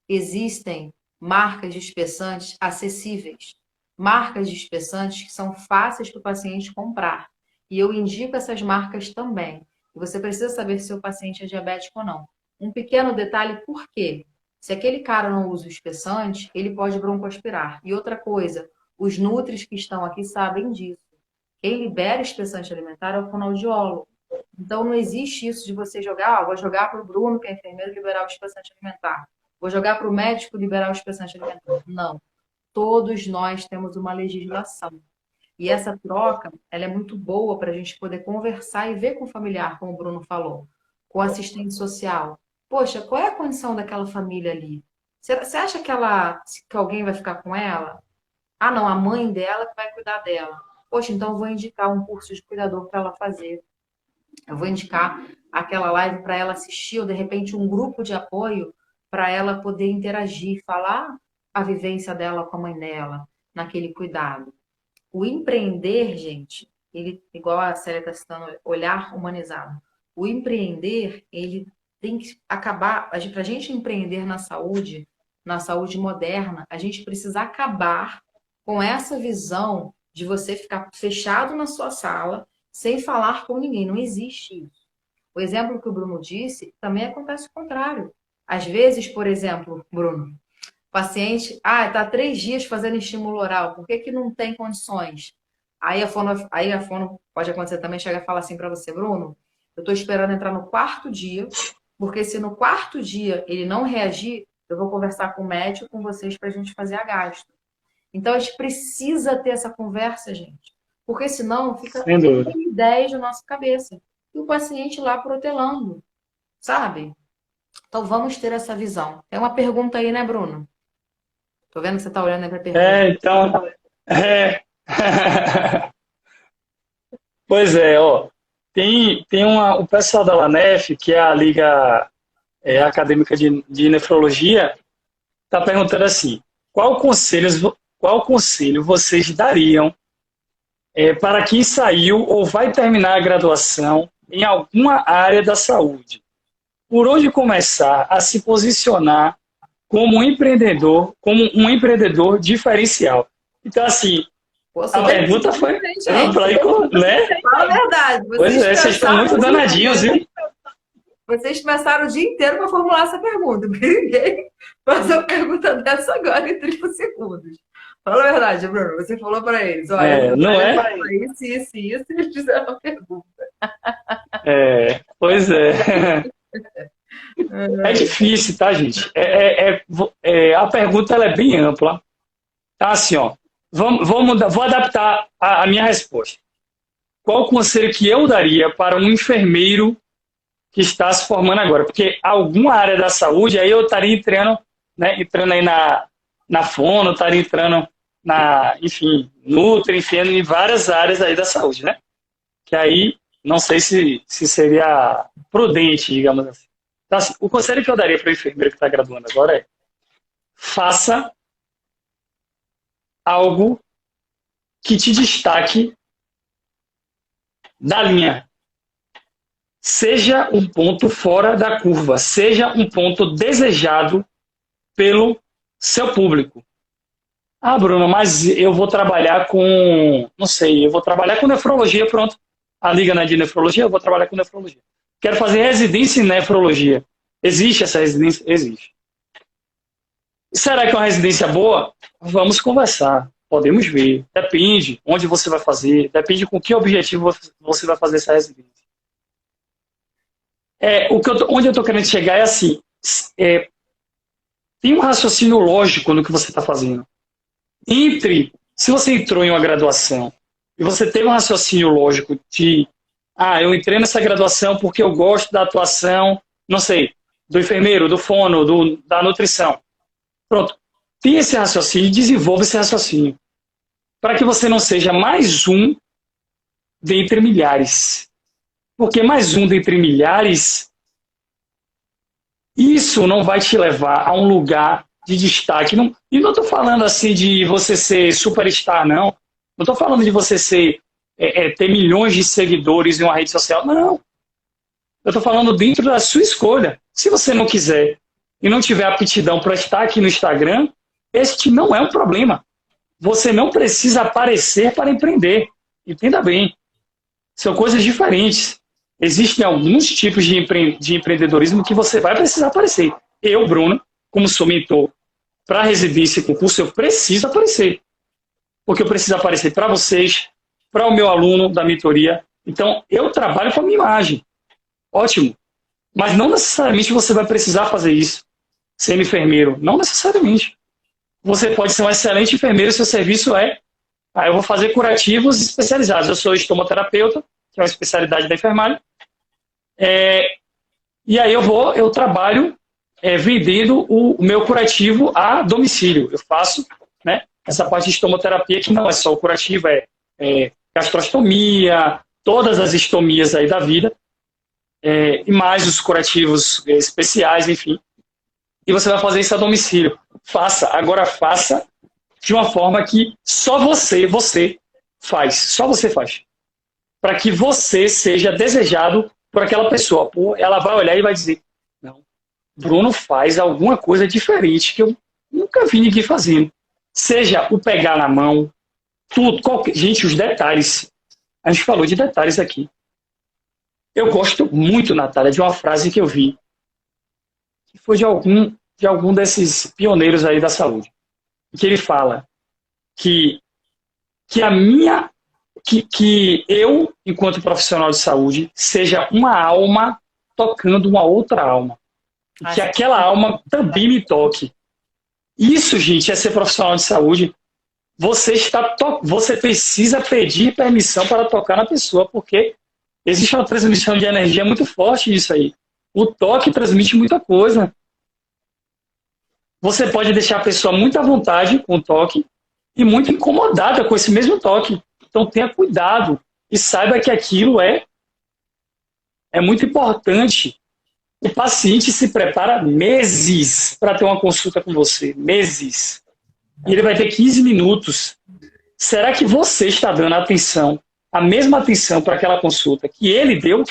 Existem marcas de espessantes acessíveis. Marcas de espessantes que são fáceis para o paciente comprar. E eu indico essas marcas também. E você precisa saber se o paciente é diabético ou não. Um pequeno detalhe, por quê? Se aquele cara não usa o espessante, ele pode broncoaspirar. E outra coisa, os nutris que estão aqui sabem disso. Quem libera espessante alimentar é o fonoaudiólogo. Então, não existe isso de você jogar, vou jogar para o Bruno, que é enfermeiro, liberar o espessante alimentar. Vou jogar para o médico liberar o espessante alimentar. Não. todos nós temos uma legislação. E essa troca, ela é muito boa para a gente poder conversar e ver com o familiar, como o Bruno falou, com o assistente social. Poxa, qual é a condição daquela família ali? Você acha que alguém vai ficar com ela? Ah, não, a mãe dela que vai cuidar dela. Poxa, então eu vou indicar um curso de cuidador para ela fazer. Eu vou indicar aquela live para ela assistir, ou de repente um grupo de apoio para ela poder interagir, falar a vivência dela com a mãe dela, naquele cuidado. O empreender, gente, ele, igual a Célia está citando, olhar humanizado. O empreender, ele tem que acabar, para a gente empreender na saúde moderna, a gente precisa acabar com essa visão de você ficar fechado na sua sala, sem falar com ninguém. Não existe isso. O exemplo que o Bruno disse, também acontece o contrário. Às vezes, por exemplo, Bruno, o paciente, está 3 dias fazendo estímulo oral, por que que não tem condições? Aí a fono pode acontecer também, chega a falar assim para você, Bruno, eu estou esperando entrar no 4º dia, porque se no 4º dia ele não reagir, eu vou conversar com o médico, com vocês, para a gente fazer a gastro. Então, a gente precisa ter essa conversa, gente. Porque senão fica 10 na nossa cabeça. E o paciente lá protelando, sabe? Então, vamos ter essa visão. Tem uma pergunta aí, né, Bruno? Tô vendo que você tá olhando aí pra pergunta. Então... Pois é, ó. Tem o pessoal da LANEF, que é a Liga Acadêmica de Nefrologia, está perguntando assim, qual conselho vocês dariam para quem saiu ou vai terminar a graduação em alguma área da saúde? Por onde começar a se posicionar como um empreendedor diferencial? Então, assim, a pergunta foi... né? Fala a verdade. Pois é, vocês estão muito danadinhos, viu? Vocês começaram o dia inteiro para formular essa pergunta. Ninguém faz uma pergunta dessa agora em 30 segundos. Fala a verdade, Bruno. Você falou para eles, olha, não é? Isso, e eles fizeram uma pergunta. Pois é. É difícil, tá, gente? A pergunta ela é bem ampla. Tá, assim, ó. Vou adaptar a minha resposta. Qual o conselho que eu daria para um enfermeiro que está se formando agora? Porque alguma área da saúde, aí eu estaria entrando aí na fono, estaria entrando enfim, Nutri, enfim, em várias áreas aí da saúde, né? Que aí, não sei se seria prudente, digamos assim. Então, assim, o conselho que eu daria para o enfermeiro que está graduando agora é: faça algo que te destaque da linha. Seja um ponto fora da curva, seja um ponto desejado pelo seu público. Ah, Bruno, mas eu vou trabalhar com, não sei, eu vou trabalhar com nefrologia, pronto. A liga não é de nefrologia, eu vou trabalhar com nefrologia. Quero fazer residência em nefrologia. Existe essa residência? Existe. Será que é uma residência boa? Vamos conversar. Podemos ver. Depende onde você vai fazer, depende com que objetivo você vai fazer essa residência. Onde eu estou querendo chegar é assim, tem um raciocínio lógico no que você está fazendo. Se você entrou em uma graduação e você teve um raciocínio lógico de, eu entrei nessa graduação porque eu gosto da atuação, não sei, do enfermeiro, do fono, da nutrição. Pronto. Tem esse raciocínio, desenvolva esse raciocínio. Para que você não seja mais um dentre milhares. Porque mais um dentre milhares, isso não vai te levar a um lugar de destaque. E não estou falando assim de você ser superstar, não. Não estou falando de você ter milhões de seguidores em uma rede social. Não. Eu estou falando dentro da sua escolha. Se você não quiser e não tiver aptidão para estar aqui no Instagram, este não é um problema. Você não precisa aparecer para empreender. Entenda bem. São coisas diferentes. Existem alguns tipos de empreendedorismo que você vai precisar aparecer. Eu, Bruno, como sou mentor para residência e concurso, eu preciso aparecer. Porque eu preciso aparecer para vocês, para o meu aluno da mentoria. Então, eu trabalho com a minha imagem. Ótimo. Mas não necessariamente você vai precisar fazer isso, sendo enfermeiro. Não necessariamente. você pode ser um excelente enfermeiro, seu serviço é... eu vou fazer curativos especializados. Eu sou estomoterapeuta, que é uma especialidade da enfermagem. E aí eu trabalho vendendo o meu curativo a domicílio. Eu faço, né, essa parte de estomoterapia, que não é só o curativo, gastrostomia, todas as estomias aí da vida, e mais os curativos especiais, enfim. E você vai fazer isso a domicílio. Agora faça de uma forma que só você faz. Só você faz. Para que você seja desejado por aquela pessoa. Pô, ela vai olhar e vai dizer, não, Bruno faz alguma coisa diferente que eu nunca vi ninguém fazendo. Seja o pegar na mão, tudo. Gente, os detalhes. A gente falou de detalhes aqui. Eu gosto muito, Natália, de uma frase que eu vi, que foi de algum desses pioneiros aí da saúde, que ele fala que eu, enquanto profissional de saúde, seja uma alma tocando uma outra alma. E que aquela alma também me toque. Isso, gente, é ser profissional de saúde. Você precisa pedir permissão para tocar na pessoa, porque existe uma transmissão de energia muito forte nisso aí. O toque transmite muita coisa. Você pode deixar a pessoa muito à vontade com o toque e muito incomodada com esse mesmo toque. Então tenha cuidado e saiba que aquilo é muito importante. O paciente se prepara meses para ter uma consulta com você. Meses. E ele vai ter 15 minutos. Será que você está dando a mesma atenção para aquela consulta que ele deu?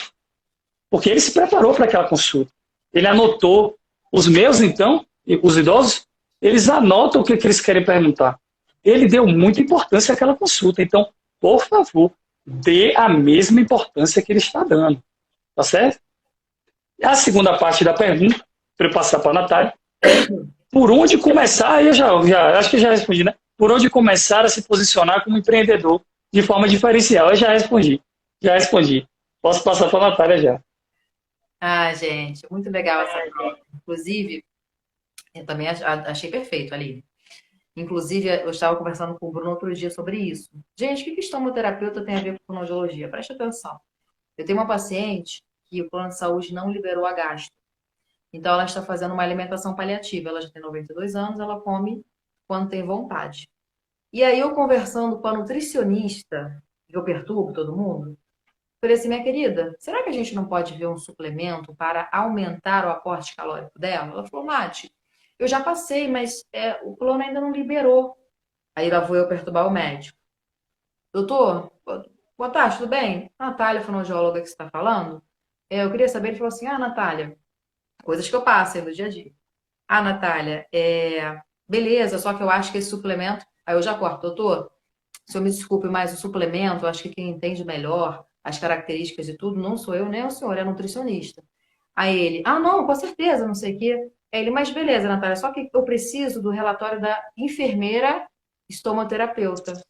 Porque ele se preparou para aquela consulta. Ele anotou. Os meus, então, os idosos, eles anotam o que eles querem perguntar. Ele deu muita importância àquela consulta. Então, por favor, dê a mesma importância que ele está dando. Tá certo? A segunda parte da pergunta, para eu passar para a Natália, por onde começar, eu acho que eu já respondi, né? Por onde começar a se posicionar como empreendedor de forma diferencial? Eu já respondi. Posso passar para a Natália já. Gente, muito legal essa prova. Inclusive, eu também achei perfeito ali. Inclusive, eu estava conversando com o Bruno outro dia sobre isso. Gente, o que estomoterapeuta tem a ver com fonoaudiologia? Preste atenção. Eu tenho uma paciente que o plano de saúde não liberou a gastro. Então, ela está fazendo uma alimentação paliativa. Ela já tem 92 anos, ela come quando tem vontade. E aí, eu conversando com a nutricionista, que eu perturbo todo mundo, falei assim, minha querida, será que a gente não pode ver um suplemento para aumentar o aporte calórico dela? Ela falou, Nath, eu já passei, mas o plano ainda não liberou. Aí lá vou eu perturbar o médico. Doutor, boa tarde, tudo bem? Natália, fonoaudióloga que você está falando? Eu queria saber, ele falou assim, Natália, coisas que eu passo aí no dia a dia. Natália, beleza, só que eu acho que esse suplemento... Aí eu já corto, doutor, o senhor me desculpe, mas o suplemento, eu acho que quem entende melhor as características de tudo não sou eu, nem o senhor, é nutricionista. Aí ele, não, com certeza, não sei o quê. Aí ele, mas beleza, Natália, só que eu preciso do relatório da enfermeira estomoterapeuta,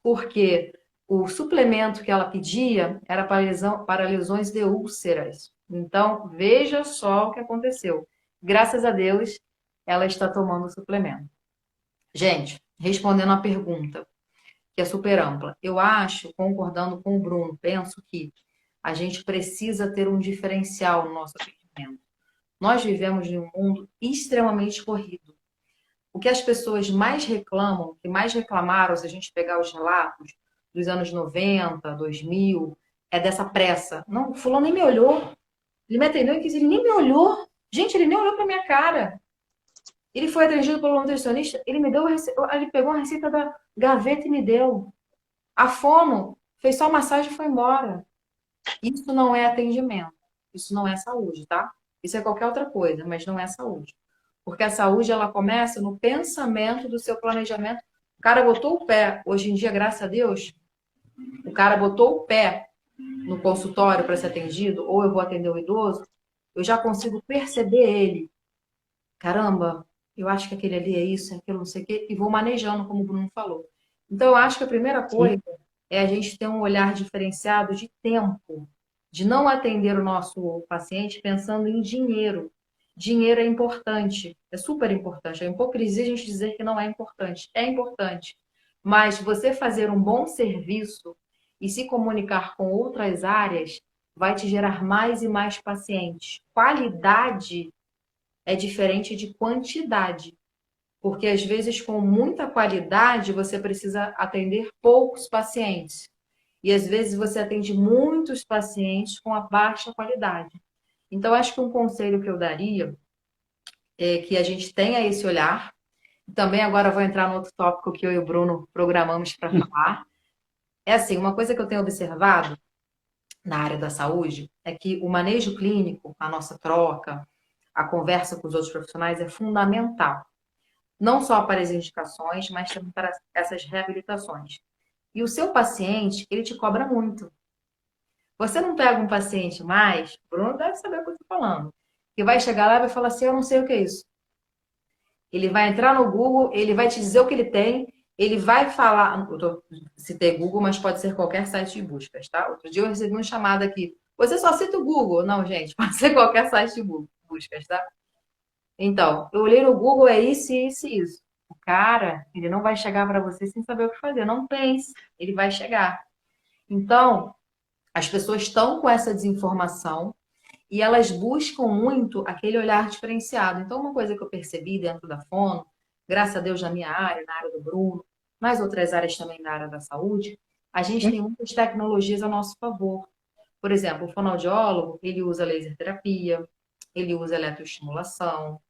porque o suplemento que ela pedia era para lesões de úlceras. Então, veja só o que aconteceu. Graças a Deus, ela está tomando o suplemento. Gente, respondendo a pergunta, que é super ampla. Eu acho, concordando com o Bruno, penso que a gente precisa ter um diferencial no nosso atendimento. Nós vivemos em um mundo extremamente corrido. O que as pessoas mais reclamam, que mais reclamaram, se a gente pegar os relatos dos anos 90, 2000, é dessa pressa. Não, o fulano nem me olhou. Ele me atendeu e ele nem me olhou. Gente, ele nem olhou para minha cara. Ele foi atendido pelo nutricionista, ele pegou a receita da gaveta e me deu. A fono fez só massagem e foi embora. Isso não é atendimento. Isso não é saúde, tá? Isso é qualquer outra coisa, mas não é saúde. Porque a saúde, ela começa no pensamento do seu planejamento. O cara botou o pé. Hoje em dia, graças a Deus, o cara botou o pé no consultório para ser atendido, ou eu vou atender o idoso, eu já consigo perceber ele. Caramba, eu acho que aquele ali é isso, é aquilo, não sei o quê, e vou manejando, como o Bruno falou. Então, eu acho que a primeira coisa é a gente ter um olhar diferenciado de tempo, de não atender o nosso paciente pensando em dinheiro. dinheiro é importante, é super importante. É hipocrisia a gente dizer que não é importante. É importante. Mas você fazer um bom serviço e se comunicar com outras áreas vai te gerar mais e mais pacientes. Qualidade é diferente de quantidade. Porque às vezes, com muita qualidade, você precisa atender poucos pacientes. E às vezes você atende muitos pacientes com a baixa qualidade. Então, acho que um conselho que eu daria é que a gente tenha esse olhar. Também agora vou entrar no outro tópico que eu e o Bruno programamos para falar. É assim, uma coisa que eu tenho observado na área da saúde é que o manejo clínico, a nossa troca, a conversa com os outros profissionais é fundamental. Não só para as indicações, mas também para essas reabilitações. E o seu paciente, ele te cobra muito. Você não pega um paciente mais, o Bruno deve saber o que eu estou falando, que vai chegar lá e vai falar assim, eu não sei o que é isso. Ele vai entrar no Google, ele vai te dizer o que ele tem, ele vai falar, citei Google, mas pode ser qualquer site de buscas, tá? Outro dia eu recebi uma chamada aqui, você só cita o Google. Não, gente, pode ser qualquer site de buscas, tá? Então, eu olhei no Google, é isso, isso e isso. O cara, ele não vai chegar para você sem saber o que fazer. Não pense, ele vai chegar. Então, as pessoas estão com essa desinformação e elas buscam muito aquele olhar diferenciado. Então, uma coisa que eu percebi dentro da Fono, graças a Deus na minha área, na área do Bruno, nas outras áreas também da área da saúde, a gente tem muitas tecnologias a nosso favor. Por exemplo, o fonoaudiólogo, ele usa laser terapia, ele usa eletroestimulação,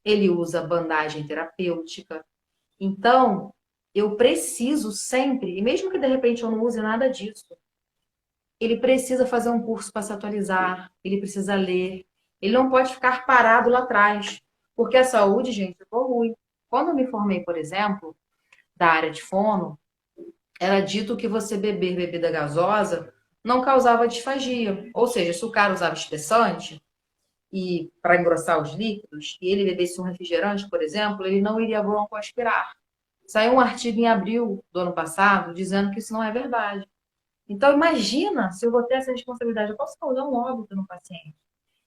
ele usa bandagem terapêutica. Então, eu preciso sempre, e mesmo que de repente eu não use nada disso, ele precisa fazer um curso para se atualizar, ele precisa ler, ele não pode ficar parado lá atrás, porque a saúde, gente, evolui. Quando eu me formei, por exemplo, da área de fono, era dito que você beber bebida gasosa não causava disfagia. Ou seja, se o cara usava espessante, e para engrossar os líquidos, e ele bebesse um refrigerante, por exemplo, ele não iria broncoaspirar. Saiu um artigo em abril do ano passado dizendo que isso não é verdade. Então, imagina se eu vou ter essa responsabilidade, eu posso causar um óbito no paciente.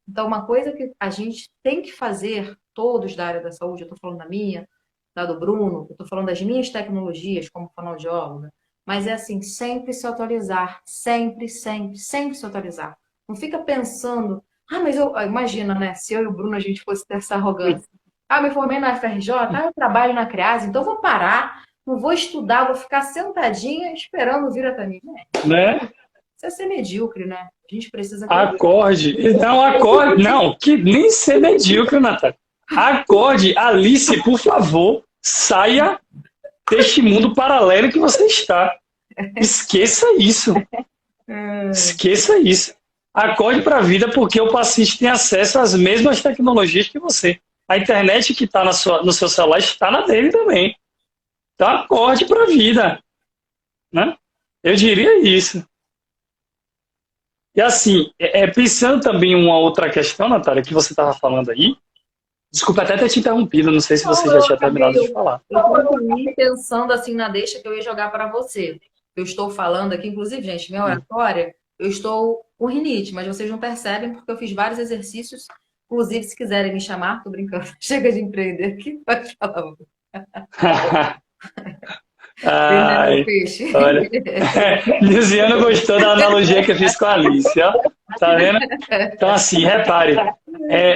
Então, uma coisa que a gente tem que fazer, todos da área da saúde, eu estou falando da minha, da do Bruno, eu estou falando das minhas tecnologias como fonoaudióloga, mas é assim, sempre se atualizar, sempre, sempre, sempre se atualizar. Não fica pensando, mas imagina, né, se eu e o Bruno a gente fosse ter essa arrogância. Me formei na FRJ, eu trabalho na CREASE, então vou parar, não vou estudar, vou ficar sentadinha esperando vir até mim. Né? Isso é ser medíocre, né? A gente precisa... Acorde. Não, acorde. Não, que nem ser medíocre, Natália. Acorde. Alice, por favor, saia deste mundo paralelo que você está. Esqueça isso. Esqueça isso. Acorde para a vida, porque o paciente tem acesso às mesmas tecnologias que você. A internet que está no seu celular está na dele também. Então, acorde para a vida. Né? Eu diria isso. E assim, pensando também em uma outra questão, Natália, que você estava falando aí, desculpa até ter te interrompido, não sei se você já tinha terminado de falar. Eu concluí pensando assim na deixa que eu ia jogar para você. Eu estou falando aqui, inclusive, gente, minha oratória, eu estou com rinite, mas vocês não percebem porque eu fiz vários exercícios. Inclusive, se quiserem me chamar, tô brincando, chega de empreender aqui, pode falar. Ai, olha, Luciano gostou da analogia que eu fiz com a Alice, ó. Tá vendo? Então, assim, repare.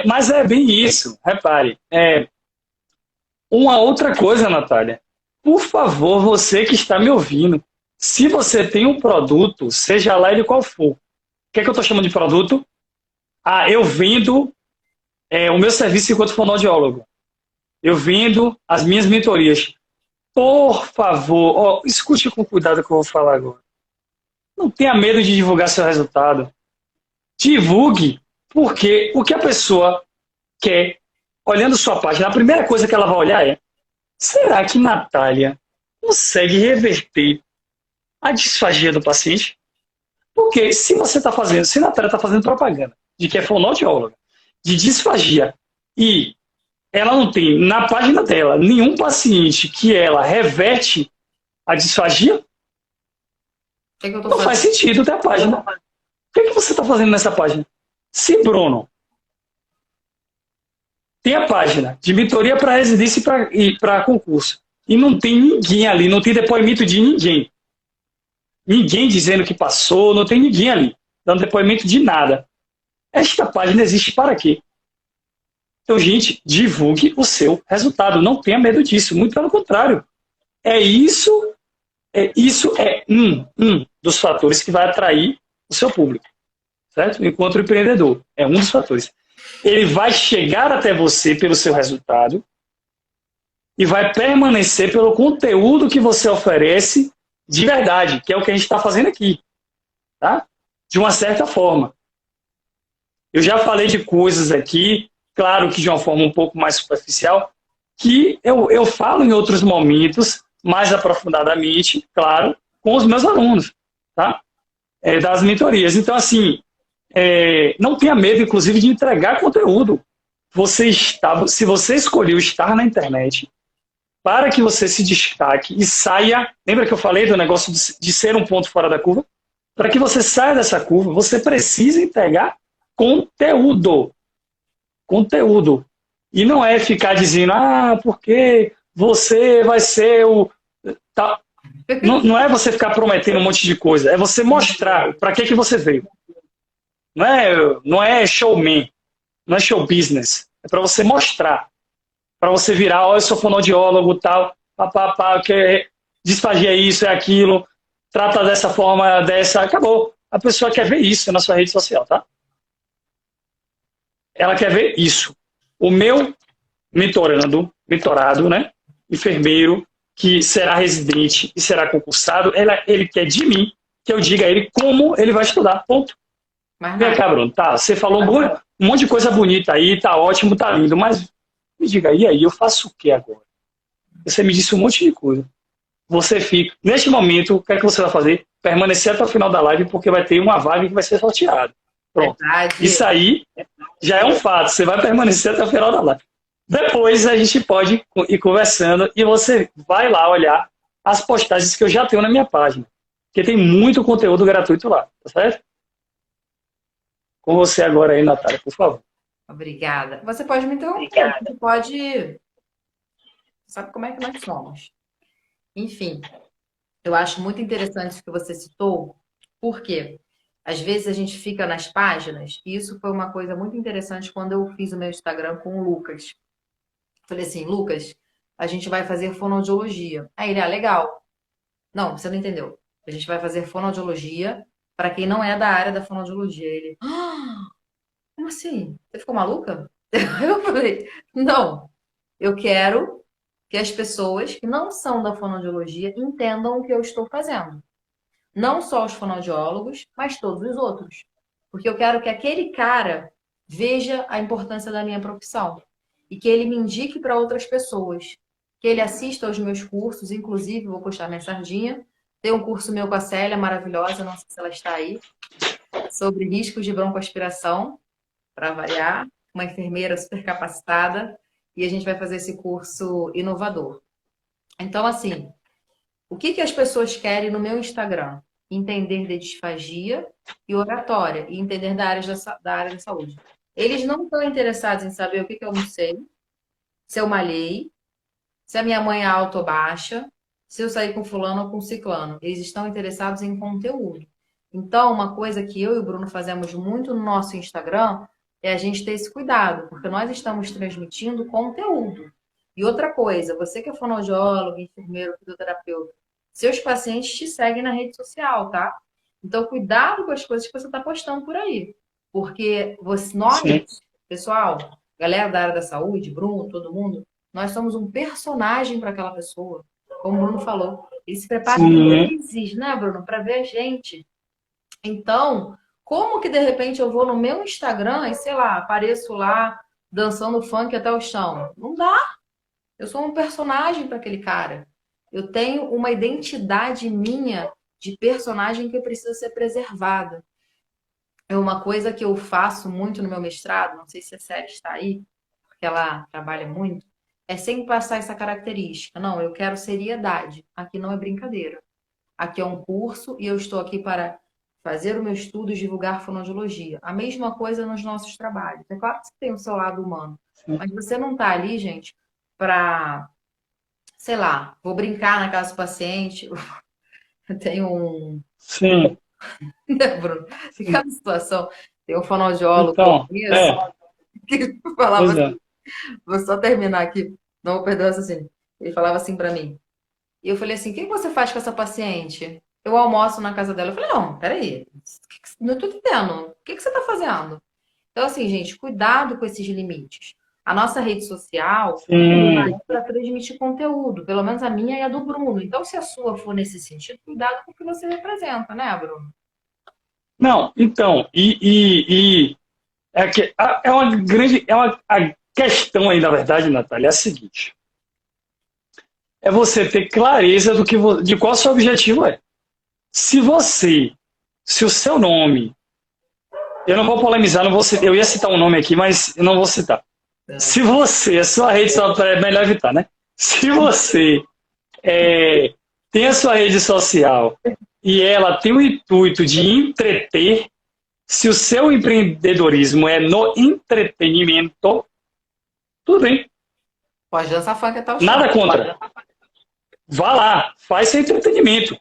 Mas é bem isso, repare. Uma outra coisa, Natália. Por favor, você que está me ouvindo, se você tem um produto, seja lá ele qual for, o que é que eu estou chamando de produto? Eu vendo o meu serviço enquanto fonoaudiólogo. Eu vendo as minhas mentorias. Por favor, escute com cuidado o que eu vou falar agora. Não tenha medo de divulgar seu resultado. Divulgue, porque o que a pessoa quer, olhando sua página, a primeira coisa que ela vai olhar é: será que Natália consegue reverter a disfagia do paciente? Porque se Natália está fazendo propaganda de que é fonoaudióloga, de disfagia, e ela não tem na página dela nenhum paciente que ela reverte a disfagia, não faz sentido ter a página. O que você está fazendo nessa página? Se Bruno tem a página de mentoria para residência e para concurso. E não tem ninguém ali, não tem depoimento de ninguém. Ninguém dizendo que passou, não tem ninguém ali dando depoimento de nada. Esta página existe para quê? Então, gente, divulgue o seu resultado. Não tenha medo disso. Muito pelo contrário. Isso é um dos fatores que vai atrair o seu público. Certo? Enquanto empreendedor. É um dos fatores. Ele vai chegar até você pelo seu resultado e vai permanecer pelo conteúdo que você oferece de verdade, que é o que a gente está fazendo aqui. Tá? De uma certa forma. Eu já falei de coisas aqui, claro que de uma forma um pouco mais superficial, que eu falo em outros momentos, mais aprofundadamente, claro, com os meus alunos, tá? Das mentorias. Então, assim, não tenha medo, inclusive, de entregar conteúdo. Se você escolheu estar na internet, para que você se destaque e saia... Lembra que eu falei do negócio de ser um ponto fora da curva? Para que você saia dessa curva, você precisa entregar conteúdo. Conteúdo. E não é ficar dizendo, porque você vai ser o... Tá. Não é você ficar prometendo um monte de coisa, é você mostrar para que você veio. Não é showman, não é show business. É para você mostrar. Para você virar, eu sou fonoaudiólogo, tal, que disfagia é isso, é aquilo, trata dessa forma, acabou. A pessoa quer ver isso na sua rede social, tá? Ela quer ver isso. O meu mentorado, né? Enfermeiro, que será residente e será concursado, ele quer de mim que eu diga a ele como ele vai estudar. Ponto. Vem cá, Bruno. Tá, você falou um monte de coisa bonita aí, tá ótimo, tá lindo, mas me diga, e aí, eu faço o que agora? Você me disse um monte de coisa. Você fica... Neste momento, o que é que você vai fazer? Permanecer até o final da live, porque vai ter uma vaga que vai ser sorteada. Pronto. Verdade. Isso aí já é um fato. Você vai permanecer até o final da live. Depois a gente pode ir conversando e você vai lá olhar as postagens que eu já tenho na minha página. Porque tem muito conteúdo gratuito lá. Tá certo? Com você agora aí, Natália, por favor. Obrigada. Você pode me interromper. Você pode... Sabe como é que nós somos. Enfim, eu acho muito interessante o que você citou, porque às vezes a gente fica nas páginas, e isso foi uma coisa muito interessante quando eu fiz o meu Instagram com o Lucas. Falei assim, Lucas, a gente vai fazer fonoaudiologia. Aí ele, legal. Não, você não entendeu. A gente vai fazer fonoaudiologia para quem não é da área da fonoaudiologia. Ele, como assim? Você ficou maluca? Eu falei, não, eu quero que as pessoas que não são da fonoaudiologia entendam o que eu estou fazendo. Não só os fonoaudiólogos, mas todos os outros. Porque eu quero que aquele cara veja a importância da minha profissão e que ele me indique para outras pessoas. Que ele assista aos meus cursos, inclusive, vou postar minha sardinha. Tem um curso meu com a Célia, maravilhosa, não sei se ela está aí, sobre riscos de broncoaspiração, para variar, uma enfermeira super capacitada, e a gente vai fazer esse curso inovador. Então, assim, o que as pessoas querem no meu Instagram? Entender de disfagia e oratória, e entender da área da saúde. Eles não estão interessados em saber o que eu não sei, se eu malhei, se a minha mãe é alta ou baixa, se eu saí com fulano ou com ciclano. Eles estão interessados em conteúdo. Então, uma coisa que eu e o Bruno fazemos muito no nosso Instagram é a gente ter esse cuidado, porque nós estamos transmitindo conteúdo. E outra coisa, você que é fonoaudiólogo, enfermeiro, fisioterapeuta, seus pacientes te seguem na rede social, tá? Então, cuidado com as coisas que você está postando por aí. Porque nós, pessoal, galera da área da saúde, Bruno, todo mundo, nós somos um personagem para aquela pessoa. Como o Bruno falou. Ele se prepara meses, né, Bruno, para ver a gente. Então, como que de repente eu vou no meu Instagram e, sei lá, apareço lá dançando funk até o chão? Não dá. Eu sou um personagem para aquele cara. Eu tenho uma identidade minha de personagem que precisa ser preservada. É uma coisa que eu faço muito no meu mestrado, não sei se a Série está aí, porque ela trabalha muito, é sempre passar essa característica. Não, eu quero seriedade. Aqui não é brincadeira. Aqui é um curso e eu estou aqui para fazer o meu estudo e divulgar fonoaudiologia. A mesma coisa nos nossos trabalhos. É claro que você tem o seu lado humano, mas você não está ali, gente, para, sei lá, vou brincar na casa do paciente. Eu tenho um. Sim, Né, Bruno? sim. Fica na situação. Tem um fonoaudiólogo que eu Então, conheço que falava pois assim, é. vou só terminar aqui, não vou perder o raciocínio. Ele falava assim para mim. E eu falei assim: o que você faz com essa paciente? Eu almoço na casa dela. Eu falei: não, peraí, não tô entendendo. O que você está fazendo? Então, assim, gente, cuidado com esses limites. A nossa rede social está Sim. aí para transmitir conteúdo, pelo menos a minha e a do Bruno. Então, se a sua for nesse sentido, cuidado com o que você representa, né, Bruno? Não, então, é uma grande, a questão aí, na verdade, Natália, é a seguinte: é você ter clareza de qual o seu objetivo é. Se você, se o seu nome, eu não vou polemizar, não vou citar, eu ia citar um nome aqui, mas eu não vou citar. É. Se você, a sua rede social, é melhor evitar, né? Se você tem a sua rede social e ela tem o intuito de entreter, se o seu empreendedorismo é no entretenimento, tudo bem, Pode dançar funk até o chão. nada contra. Vá lá, faz seu entretenimento.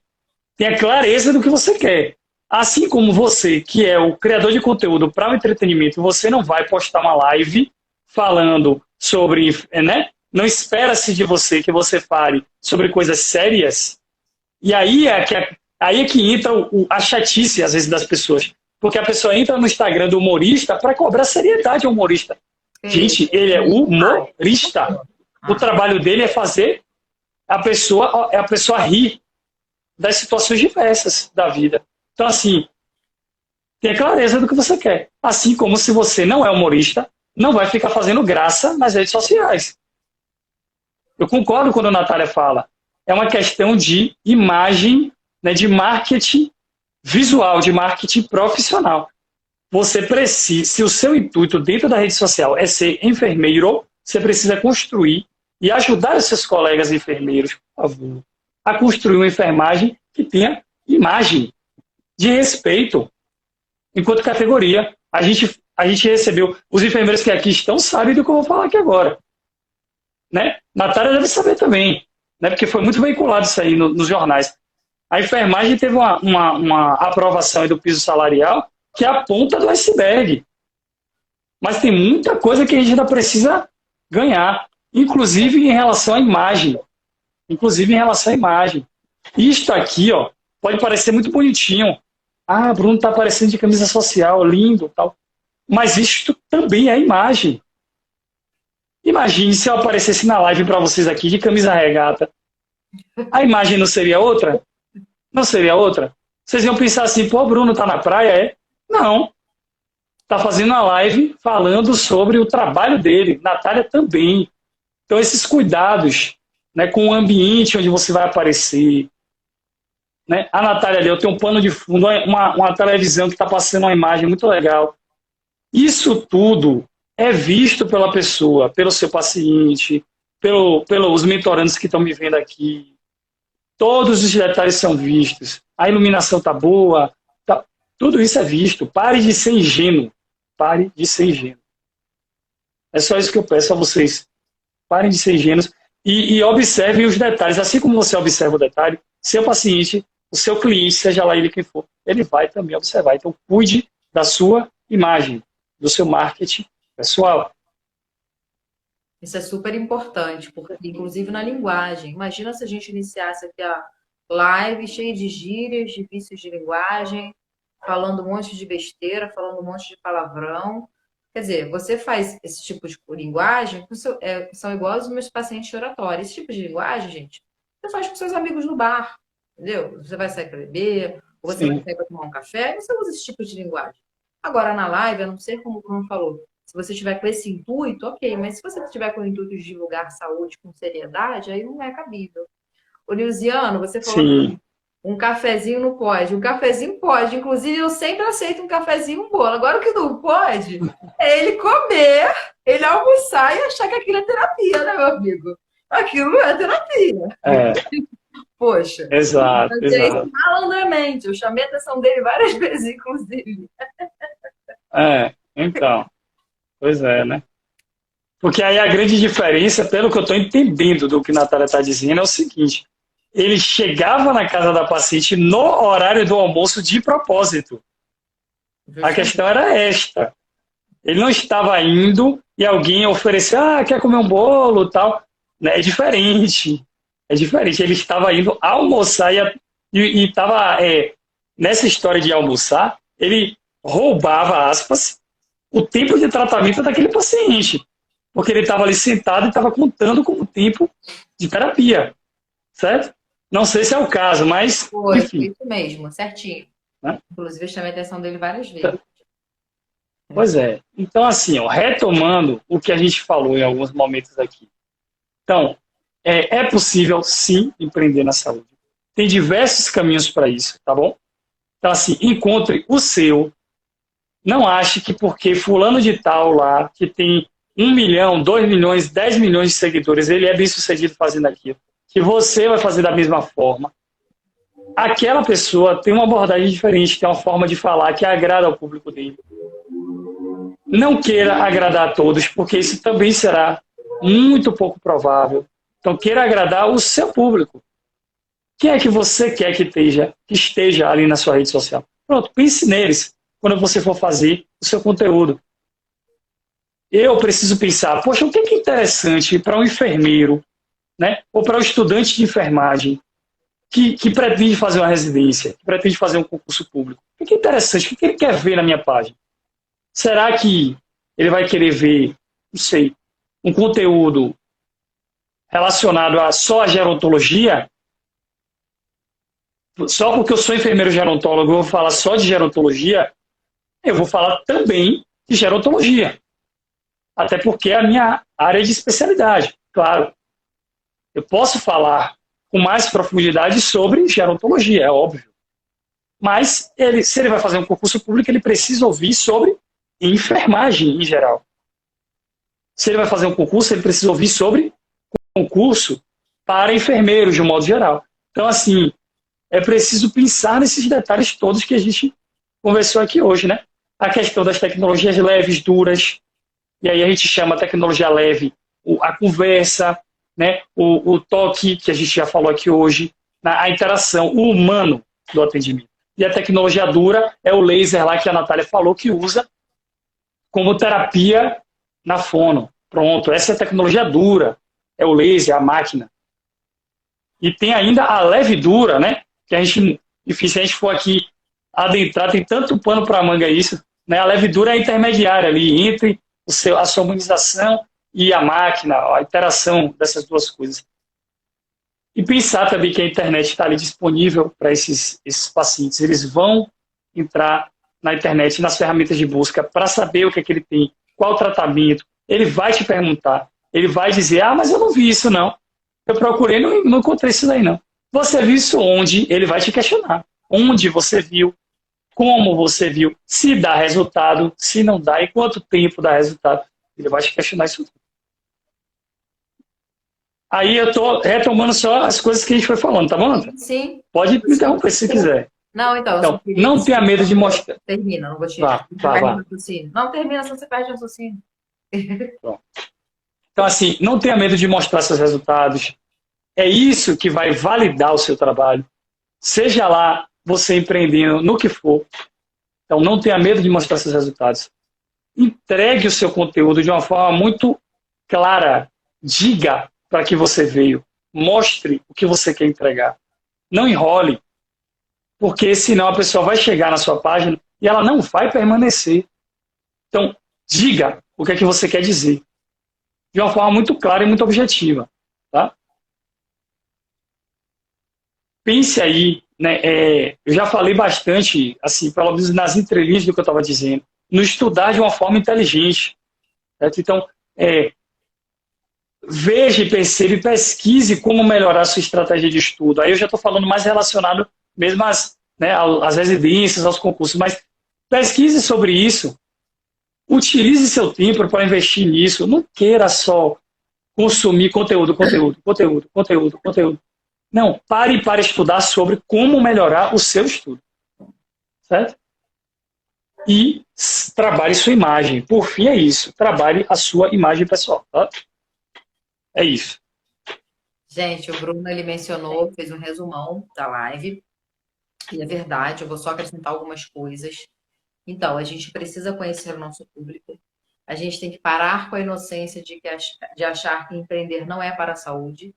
Tenha clareza do que você quer. Assim como você, que é o criador de conteúdo para o entretenimento, você não vai postar uma live falando sobre, né? Não espera-se de você que você fale sobre coisas sérias. E aí é que entra a chatice, às vezes, das pessoas. Porque a pessoa entra no Instagram do humorista para cobrar seriedade ao humorista. Ei, Gente, ele é humorista. O ah, trabalho dele é fazer a pessoa rir das situações diversas da vida. Então, assim, tenha clareza do que você quer. Assim como se você não é humorista, não vai ficar fazendo graça nas redes sociais. Eu concordo quando a Natália fala. É uma questão de imagem, né, de marketing visual, de marketing profissional. Você precisa, se o seu intuito dentro da rede social é ser enfermeiro, você precisa construir e ajudar os seus colegas enfermeiros, por favor, a construir uma enfermagem que tenha imagem de respeito enquanto categoria. A gente recebeu, os enfermeiros que aqui estão sabem do que eu vou falar aqui agora. Né? Natália deve saber também, né? Porque foi muito veiculado isso aí nos jornais. A enfermagem teve uma aprovação do piso salarial que é a ponta do iceberg. Mas tem muita coisa que a gente ainda precisa ganhar, inclusive em relação à imagem. Inclusive em relação à imagem. Isto aqui, ó, pode parecer muito bonitinho. Ah, Bruno tá aparecendo de camisa social, lindo, tal. Mas isto também é imagem. Imagine se eu aparecesse na live para vocês aqui de camisa regata. A imagem não seria outra? Não seria outra? Vocês iam pensar assim, pô, Bruno tá na praia, é? Não. Tá fazendo uma live falando sobre o trabalho dele. Natália também. Então, esses cuidados, né, com o ambiente onde você vai aparecer. Né? A Natália ali, eu tenho um pano de fundo, uma televisão que está passando uma imagem muito legal. Isso tudo é visto pela pessoa, pelo seu paciente, pelos mentorandos que estão me vendo aqui. Todos os detalhes são vistos. A iluminação está boa. Tá, tudo isso é visto. Pare de ser ingênuo. Pare de ser ingênuo. É só isso que eu peço a vocês. Parem de ser ingênuos e observem os detalhes. Assim como você observa o detalhe, seu paciente, o seu cliente, seja lá ele quem for, ele vai também observar. Então, cuide da sua imagem, do seu marketing pessoal. isso é super importante, porque inclusive na linguagem. Imagina se a gente iniciasse aqui a live cheia de gírias, de vícios de linguagem, falando um monte de besteira, falando um monte de palavrão. Quer dizer, você faz esse tipo de linguagem, são igual os meus pacientes de oratória. Esse tipo de linguagem, gente, você faz com seus amigos no bar, entendeu? Você vai sair para beber, ou você vai Sim, sair para tomar um café, e você usa esse tipo de linguagem. Agora, na live, a não ser como o Bruno falou, se você tiver com esse intuito, ok, mas se você tiver com o intuito de divulgar saúde com seriedade, aí não é cabível. O Nilziano, você falou sim. um cafezinho não pode. Um cafezinho pode. Inclusive, eu sempre aceito um cafezinho e um bolo. Agora, o que não pode é ele comer, ele almoçar e achar que aquilo é terapia, né, meu amigo? Aquilo não é terapia. É, Poxa, eu Exato, fazia isso exato. malandramente. Eu chamei a atenção dele várias vezes, inclusive. Então, pois é, né? Porque aí a grande diferença, pelo que eu estou entendendo do que a Natália está dizendo, é o seguinte: ele chegava na casa da paciente no horário do almoço de propósito. A Justamente. questão era esta. Ele não estava indo e alguém ofereceu, quer comer um bolo, tal. Né? É diferente. É diferente. Ele estava indo almoçar e estava nessa história de almoçar, ele roubava, aspas, o tempo de tratamento daquele paciente. Porque ele estava ali sentado e estava contando com o tempo de terapia, certo? Não sei se é o caso, mas, Foi enfim. isso mesmo, certinho. Né? Inclusive, eu chamei a atenção dele várias vezes. Pois é. Então, assim, ó, retomando o que a gente falou em alguns momentos aqui. Então, é possível, sim, empreender na saúde. Tem diversos caminhos para isso, tá bom? Então, assim, encontre o seu. Não ache que porque fulano de tal lá, que tem 1 milhão, 2 milhões, 10 milhões de seguidores, ele é bem sucedido fazendo aquilo, que você vai fazer da mesma forma. Aquela pessoa tem uma abordagem diferente, tem uma forma de falar que agrada ao público dele. Não queira agradar a todos, porque isso também será muito pouco provável. Então, queira agradar o seu público. Quem é que você quer que esteja ali na sua rede social? Pronto, pense neles quando você for fazer o seu conteúdo. Eu preciso pensar, poxa, o que é interessante para um enfermeiro, né? Ou para um estudante de enfermagem que pretende fazer uma residência, que pretende fazer um concurso público. O que é interessante? O que ele quer ver na minha página? Será que ele vai querer ver, não sei, um conteúdo relacionado só a gerontologia? Só porque eu sou enfermeiro gerontólogo, eu vou falar só de gerontologia, eu vou falar também de gerontologia. Até porque é a minha área de especialidade. Claro, eu posso falar com mais profundidade sobre gerontologia, é óbvio. Mas se ele vai fazer um concurso público, ele precisa ouvir sobre enfermagem em geral. Se ele vai fazer um concurso, ele precisa ouvir sobre concurso para enfermeiros, de um modo geral. Então, assim, é preciso pensar nesses detalhes todos que a gente conversou aqui hoje, né? A questão das tecnologias leves, duras, e aí a gente chama a tecnologia leve a conversa, né? O toque, que a gente já falou aqui hoje, a interação, o humano do atendimento. E a tecnologia dura é o laser lá que a Natália falou, que usa como terapia na fono. Pronto, essa é a tecnologia dura, é o laser, a máquina. E tem ainda a leve dura, né? Que a gente, enfim, se a gente for aqui adentrar, tem tanto pano para manga isso, né? A leve dura é a intermediária ali entre a sua humanização e a máquina, a interação dessas duas coisas. E pensar também que a internet está ali disponível para esses pacientes. Eles vão entrar na internet, nas ferramentas de busca, para saber o que é que ele tem, qual o tratamento. Ele vai te perguntar, ele vai dizer, mas eu não vi isso não. Eu procurei, não encontrei isso daí não. Você viu isso onde? Ele vai te questionar. Onde você viu? Como você viu? Se dá resultado, se não dá, e quanto tempo dá resultado? Ele vai te questionar isso tudo. Aí eu estou retomando só as coisas que a gente foi falando, tá bom? Sim. Pode me interromper se quiser. Não, então, eu só Então, queria não tenha medo de mostrar. Termina, não vou te Vá. Não, termina, senão você perde o raciocínio. Pronto. Então, assim, não tenha medo de mostrar seus resultados. É isso que vai validar o seu trabalho. Seja lá você empreendendo no que for. Então, não tenha medo de mostrar seus resultados. Entregue o seu conteúdo de uma forma muito clara. Diga para que você veio. Mostre o que você quer entregar. Não enrole. Porque senão a pessoa vai chegar na sua página e ela não vai permanecer. Então, diga o que é que você quer dizer. De uma forma muito clara e muito objetiva. Tá? Pense aí, né, eu já falei bastante, assim, pelo menos nas entrelinhas do que eu estava dizendo, no estudar de uma forma inteligente. Certo? Então, veja e perceba e pesquise como melhorar a sua estratégia de estudo. Aí eu já estou falando mais relacionado mesmo às residências, aos concursos, mas pesquise sobre isso. Utilize seu tempo para investir nisso. Não queira só consumir conteúdo. Não, pare para estudar sobre como melhorar o seu estudo. Certo? E trabalhe sua imagem. Por fim, é isso. Trabalhe a sua imagem pessoal. Tá? É isso. Gente, o Bruno, ele mencionou, fez um resumão da live. E é verdade, eu vou só acrescentar algumas coisas. Então, a gente precisa conhecer o nosso público. A gente tem que parar com a inocência de achar que empreender não é para a saúde.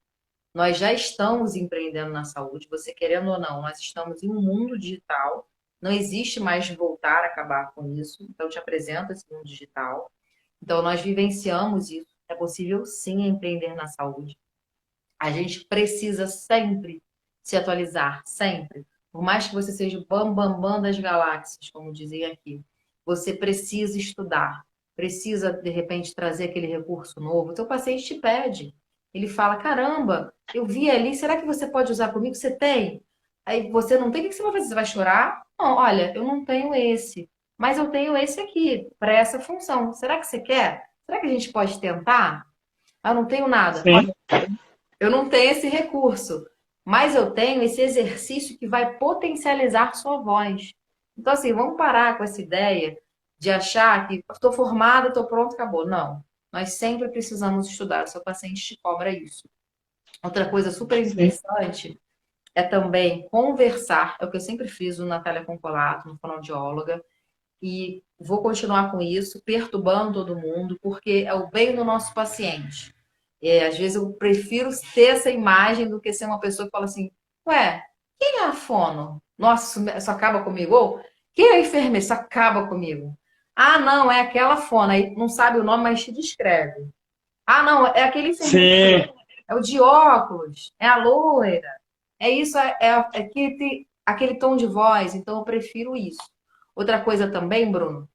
Nós já estamos empreendendo na saúde, você querendo ou não, nós estamos em um mundo digital. Não existe mais voltar a acabar com isso. Então, eu te apresento esse mundo digital. Então, nós vivenciamos isso. É possível, sim, empreender na saúde. A gente precisa sempre se atualizar, sempre. Por mais que você seja o bam das galáxias, como dizem aqui, você precisa estudar, precisa, de repente, trazer aquele recurso novo. O teu paciente te pede. Ele fala, caramba, eu vi ali, será que você pode usar comigo? Você tem? Aí você não tem, o que você vai fazer? Você vai chorar? Não, olha, eu não tenho esse, mas eu tenho esse aqui, para essa função. Será que você quer? Será que a gente pode tentar? Ah, eu não tenho nada. Sim. Olha, eu não tenho esse recurso, mas eu tenho esse exercício que vai potencializar sua voz. Então, assim, vamos parar com essa ideia de achar que estou formada, estou pronto, acabou. Não. Nós sempre precisamos estudar. O seu paciente te cobra isso. Outra coisa super Sim. interessante é também conversar. É o que eu sempre fiz no Natália Concolato, no fonoaudióloga. E vou continuar com isso, perturbando todo mundo, porque é o bem do nosso paciente. Às vezes eu prefiro ter essa imagem do que ser uma pessoa que fala assim, ué, quem é a fono? Nossa, isso acaba comigo. Ou, quem é a enfermeira? Isso acaba comigo. Ah, não, é aquela fono. Aí não sabe o nome, mas te descreve. Ah, não, é aquele enfermeiro. Sim. É o de óculos. É a loira. É isso, aquele tom de voz. Então eu prefiro isso. Outra coisa também, Bruno,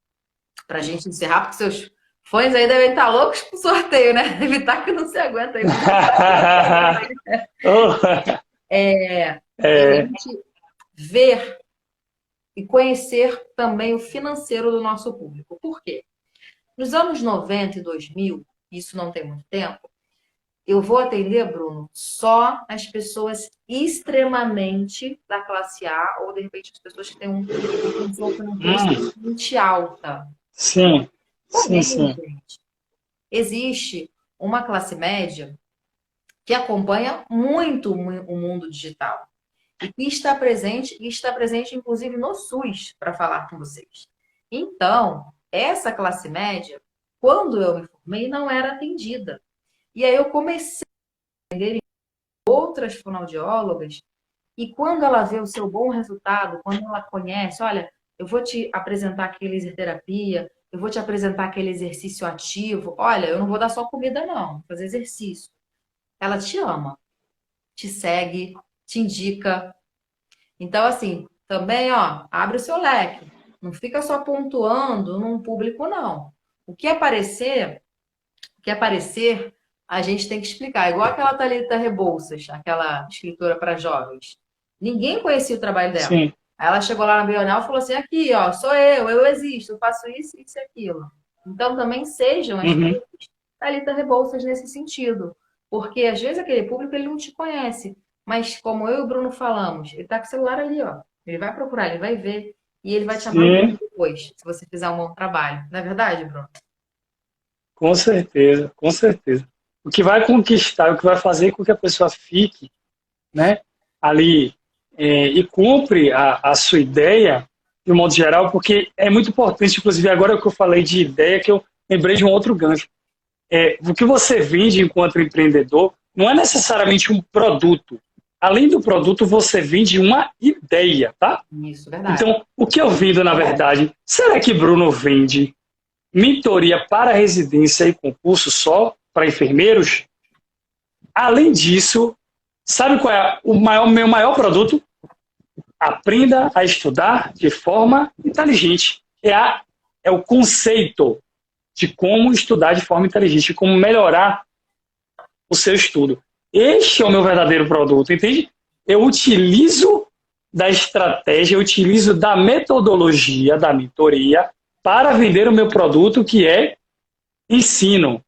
para a gente encerrar, porque seus fãs aí devem estar loucos pro sorteio, né? Deve estar que não se aguenta aí. É a gente ver e conhecer também o financeiro do nosso público. Por quê? Nos anos 90 e 2000, isso não tem muito tempo, eu vou atender, Bruno, só as pessoas extremamente da classe A ou, de repente, as pessoas que têm um extremamente alta. Sim, sim, Porém, sim. gente, existe uma classe média que acompanha muito o mundo digital e que está presente inclusive no SUS, para falar com vocês. Então, essa classe média, quando eu me formei, não era atendida. E aí eu comecei a atender outras fonoaudiólogas e quando ela vê o seu bom resultado, quando ela conhece, olha, eu vou te apresentar aqui laser terapia, eu vou te apresentar aquele exercício ativo. Olha, eu não vou dar só comida, não, vou fazer exercício. Ela te ama, te segue, te indica. Então, assim, também, ó, abre o seu leque. Não fica só pontuando num público, não. O que aparecer, a gente tem que explicar. Igual aquela Thalita Rebouças, aquela escritora para jovens. Ninguém conhecia o trabalho dela. Sim. Aí ela chegou lá na Bienal e falou assim, aqui, ó, sou eu existo, eu faço isso, isso e aquilo. Então, também sejam as Uhum. Thalita Rebouças nesse sentido. Porque, às vezes, aquele público, ele não te conhece. Mas, como eu e o Bruno falamos, ele tá com o celular ali, ó. Ele vai procurar, ele vai ver. E ele vai te amar Sim, depois, se você fizer um bom trabalho. Não é verdade, Bruno? com certeza, com certeza. O que vai conquistar, o que vai fazer com que a pessoa fique, né, ali e cumpre a sua ideia, de um modo geral, porque é muito importante, inclusive agora que eu falei de ideia, que eu lembrei de um outro gancho. O que você vende enquanto empreendedor não é necessariamente um produto. Além do produto, você vende uma ideia, tá? Isso, verdade. Então, o que eu vendo, na verdade, será que Bruno vende mentoria para residência e concurso só para enfermeiros? Além disso, sabe qual é meu maior produto? Aprenda a estudar de forma inteligente. É o conceito de como estudar de forma inteligente, como melhorar o seu estudo. Este é o meu verdadeiro produto, entende? Eu utilizo da estratégia, eu utilizo da metodologia da mentoria para vender o meu produto, que é ensino.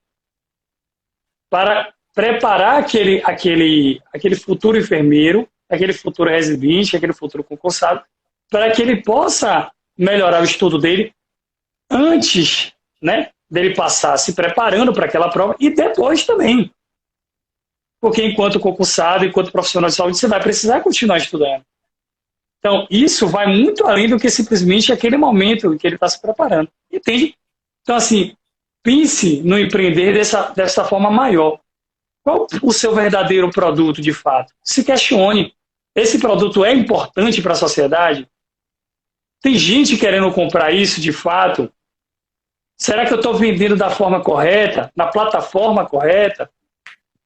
Para preparar aquele futuro enfermeiro, aquele futuro residente, aquele futuro concursado, para que ele possa melhorar o estudo dele antes, né, dele passar se preparando para aquela prova e depois também. Porque enquanto concursado, enquanto profissional de saúde, você vai precisar continuar estudando. Então, isso vai muito além do que simplesmente aquele momento em que ele está se preparando. Entende? Então, assim, pense no empreender dessa forma maior. Qual o seu verdadeiro produto, de fato? Se questione. Esse produto é importante para a sociedade? Tem gente querendo comprar isso, de fato? Será que eu estou vendendo da forma correta? Na plataforma correta?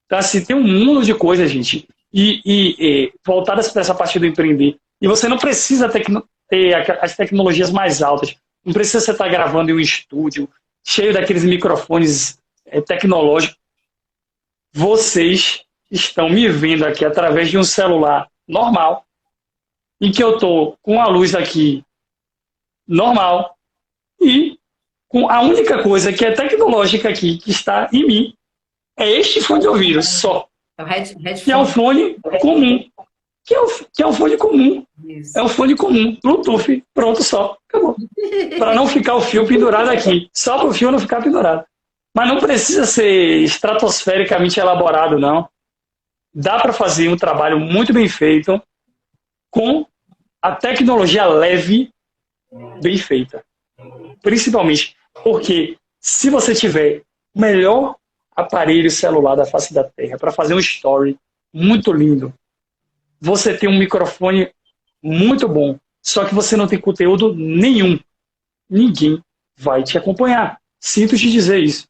Então, assim, tem um mundo de coisas, gente. E voltadas para essa parte do empreender. E você não precisa ter as tecnologias mais altas. Não precisa você estar gravando em um estúdio, cheio daqueles microfones tecnológicos. Vocês estão me vendo aqui através de um celular normal, em que eu estou com a luz aqui normal e com a única coisa que é tecnológica aqui, que está em mim, é este fone de ouvido só. É o headphone. Que é um fone comum. Que é um fone comum. Isso. É um fone comum, Bluetooth, pronto, só. Acabou. Para não ficar o fio pendurado aqui. Só para o fio não ficar pendurado. Mas não precisa ser estratosfericamente elaborado, não. Dá para fazer um trabalho muito bem feito com a tecnologia leve bem feita. Principalmente porque se você tiver o melhor aparelho celular da face da Terra para fazer um story muito lindo, você tem um microfone muito bom, só que você não tem conteúdo nenhum, ninguém vai te acompanhar. Sinto te dizer isso.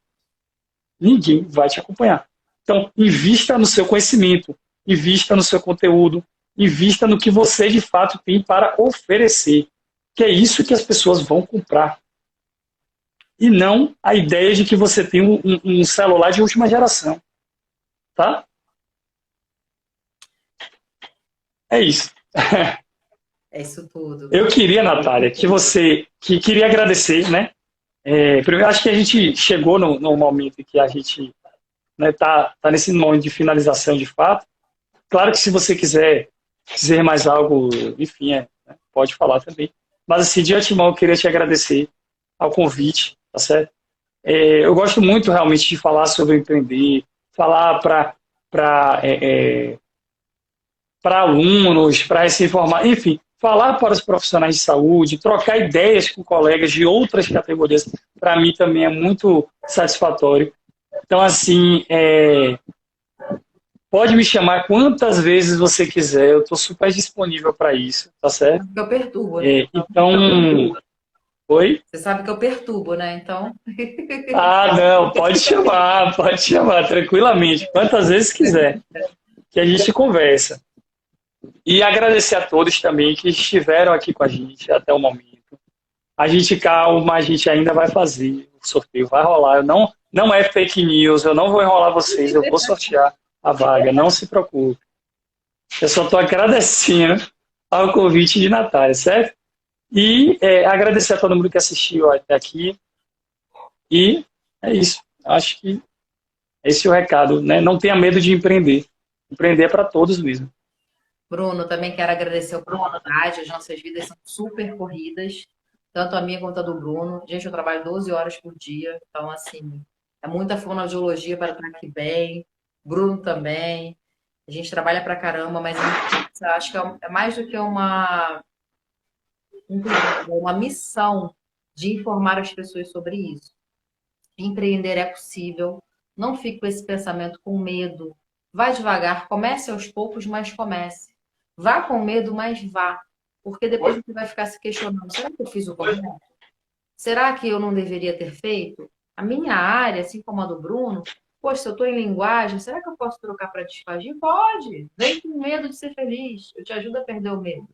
Ninguém vai te acompanhar. Então, invista no seu conhecimento, invista no seu conteúdo, invista no que você de fato tem para oferecer, que é isso que as pessoas vão comprar. E não a ideia de que você tem um celular de última geração. Tá? É isso. É isso tudo. Eu queria, Natália, que queria agradecer, né? Primeiro, acho que a gente chegou no momento em que a gente tá nesse momento de finalização de fato. Claro que se você quiser dizer mais algo, enfim, né, pode falar também. Mas assim, de antemão, eu queria te agradecer ao convite, tá certo? Eu gosto muito realmente de falar sobre empreender, falar para alunos, para se informar, enfim, falar para os profissionais de saúde, trocar ideias com colegas de outras categorias, para mim também é muito satisfatório. Então, assim, pode me chamar quantas vezes você quiser, eu estou super disponível para isso, tá certo? Eu perturbo, né? Então, oi? Você sabe que eu perturbo, né? Então. Ah, não, pode chamar, tranquilamente, quantas vezes quiser, que a gente conversa. E agradecer a todos também que estiveram aqui com a gente até o momento. A gente calma, a gente ainda vai fazer o sorteio, vai rolar. Não é fake news, eu não vou enrolar vocês, eu vou sortear a vaga, não se preocupe. Eu só estou agradecendo ao convite de Natália, certo? E agradecer a todo mundo que assistiu até aqui. E é isso. Acho que esse é o recado, né? Não tenha medo de empreender. Empreender é para todos mesmo. Bruno, também quero agradecer a oportunidade. As nossas vidas são super corridas, tanto a minha quanto a do Bruno. Gente, eu trabalho 12 horas por dia, então, assim, é muita fonoaudiologia para estar aqui bem. Bruno também. A gente trabalha pra caramba, mas acho que é mais do que uma missão de informar as pessoas sobre isso. Empreender é possível. Não fique com esse pensamento com medo. Vai devagar, comece aos poucos, mas comece. Vá com medo, mas vá. Porque depois você vai ficar se questionando: será que eu fiz o correto? Será que eu não deveria ter feito? A minha área, assim como a do Bruno, poxa, se eu estou em linguagem, será que eu posso trocar para disfagia? Pode! Vem com medo de ser feliz. Eu te ajudo a perder o medo.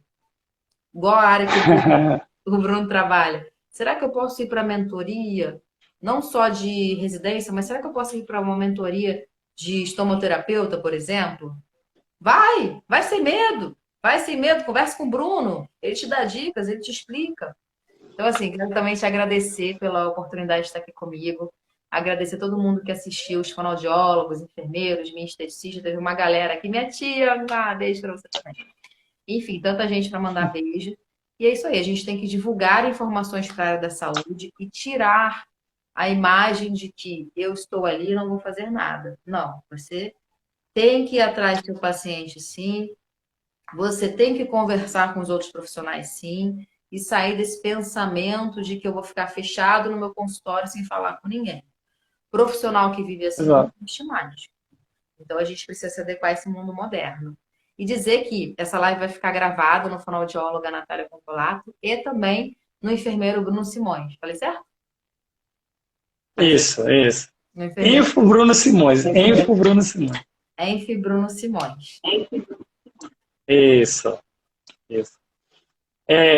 Igual a área que o Bruno trabalha. Será que eu posso ir para mentoria? Não só de residência, mas será que eu posso ir para uma mentoria de estomoterapeuta, por exemplo? Vai sem medo. Vai sem medo, conversa com o Bruno. Ele te dá dicas, ele te explica. Então, assim, quero também te agradecer pela oportunidade de estar aqui comigo. Agradecer a todo mundo que assistiu, os fonoaudiólogos, enfermeiros, minha esteticista, teve uma galera aqui, minha tia, beijo pra você também. Enfim, tanta gente para mandar beijo. E é isso aí, a gente tem que divulgar informações para a área da saúde e tirar a imagem de que eu estou ali e não vou fazer nada. Não, você tem que ir atrás do seu paciente, sim. Você tem que conversar com os outros profissionais, sim. E sair desse pensamento de que eu vou ficar fechado no meu consultório sem falar com ninguém. Profissional que vive assim não Exato. existe mais. Então a gente precisa se adequar a esse mundo moderno. E dizer que essa live vai ficar gravada no fonoaudióloga Natália Compolato e também no enfermeiro Bruno Simões. Falei certo? Isso, isso. No enfermeiro Info Bruno Simões. Info Bruno Simões. Enf Bruno Simões. Isso, isso.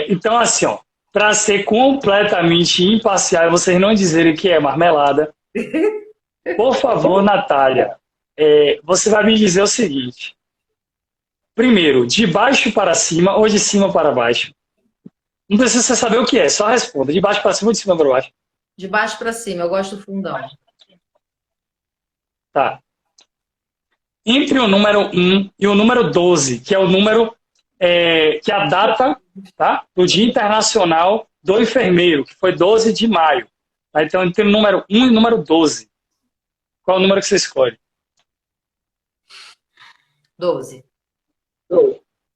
Então, assim, ó, para ser completamente imparcial e vocês não dizerem que é marmelada, por favor, Natália, você vai me dizer o seguinte. Primeiro, de baixo para cima ou de cima para baixo? Não precisa você saber o que é, só responda. De baixo para cima ou de cima para baixo? De baixo para cima, eu gosto do fundão. Tá. Entre o número 1 e o número 12, que é o número que a data, tá, do Dia Internacional do Enfermeiro, que foi 12 de maio. Tá? Então, entre o número 1 e o número 12. Qual é o número que você escolhe? 12.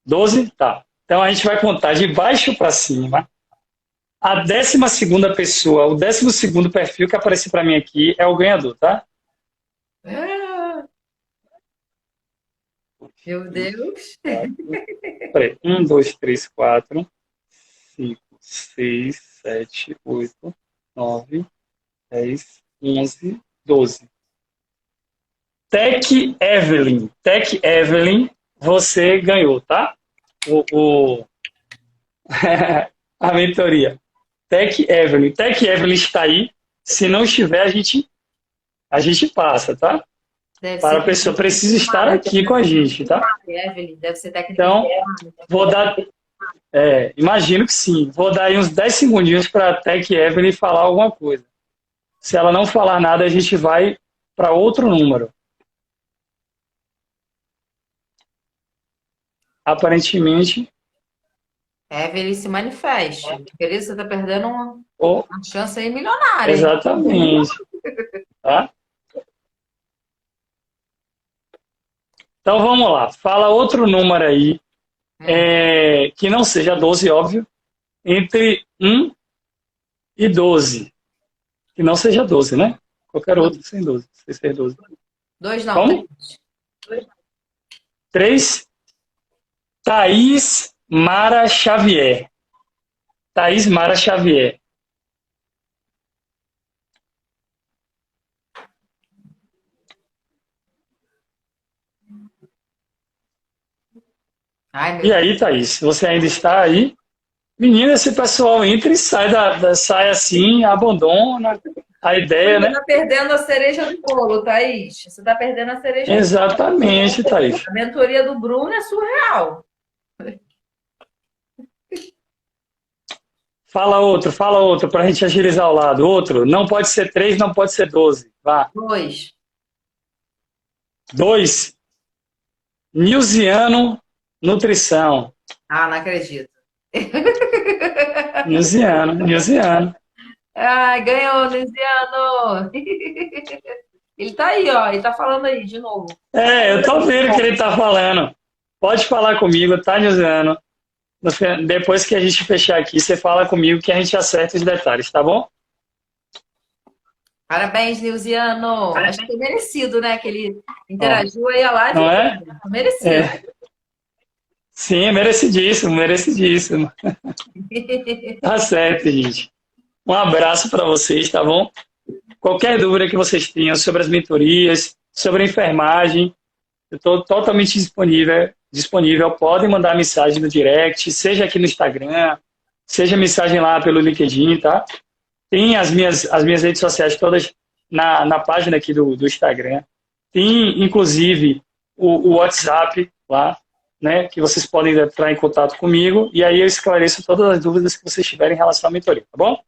12? Tá. Então, a gente vai contar de baixo para cima. A 12ª pessoa, o 12º perfil que apareceu para mim aqui é o ganhador, tá? Meu Deus. Peraí. 1, 2, 3, 4, 5, 6, 7, 8, 9, 10, 11, 12. Tech Evelyn. Tech Evelyn, você ganhou, tá? A mentoria. Tech Evelyn. Tech Evelyn está aí. Se não estiver, a gente passa, tá? Para a pessoa precisa estar aqui com a gente, tá? Evelyn, deve ser técnica. Então, vou dar. Imagino que sim. Vou dar aí uns 10 segundinhos para a Tech Evelyn falar alguma coisa. Se ela não falar nada, a gente vai para outro número. Aparentemente. Evelyn se manifeste. Querido, você está perdendo uma chance aí milionária. Exatamente. Tá? Então vamos lá. Fala outro número aí. Que não seja 12, óbvio. Entre 1 e 12. Que não seja 12, né? Qualquer outro sem 12. Sem ser 12. 2 não. Como? 3. Thaís Mara Xavier. Thaís Mara Xavier. E aí, Thaís, você ainda está aí? Menina, esse pessoal entra e sai assim, abandona a ideia, né? Você está perdendo a cereja do bolo, Thaís. Você está perdendo a cereja Exatamente, do bolo. Thaís. A mentoria do Bruno é surreal. Fala outro, para a gente agilizar o lado. Outro, não pode ser 3, não pode ser 12. Vá. 2. 2. Nilziano Nutrição. Ah, não acredito. Nilziano. Ai, ganhou, Nilziano. Ele tá aí, ó. Ele tá falando aí de novo. Eu tô vendo o que ele tá falando. Pode falar comigo, tá, Nilziano? Depois que a gente fechar aqui, você fala comigo que a gente acerta os detalhes, tá bom? Parabéns, Nilziano. Acho que é merecido, né? Que ele interagiu aí a live. Não é? Merecido. Sim, merecidíssimo. Tá certo, gente. Um abraço para vocês, tá bom? Qualquer dúvida que vocês tenham sobre as mentorias, sobre a enfermagem, eu estou totalmente disponível. Podem mandar mensagem no direct, seja aqui no Instagram, seja mensagem lá pelo LinkedIn, tá? Tem as minhas redes sociais todas na página aqui do Instagram. Tem, inclusive, o WhatsApp lá, né, que vocês podem entrar em contato comigo, e aí eu esclareço todas as dúvidas que vocês tiverem em relação à mentoria, tá bom?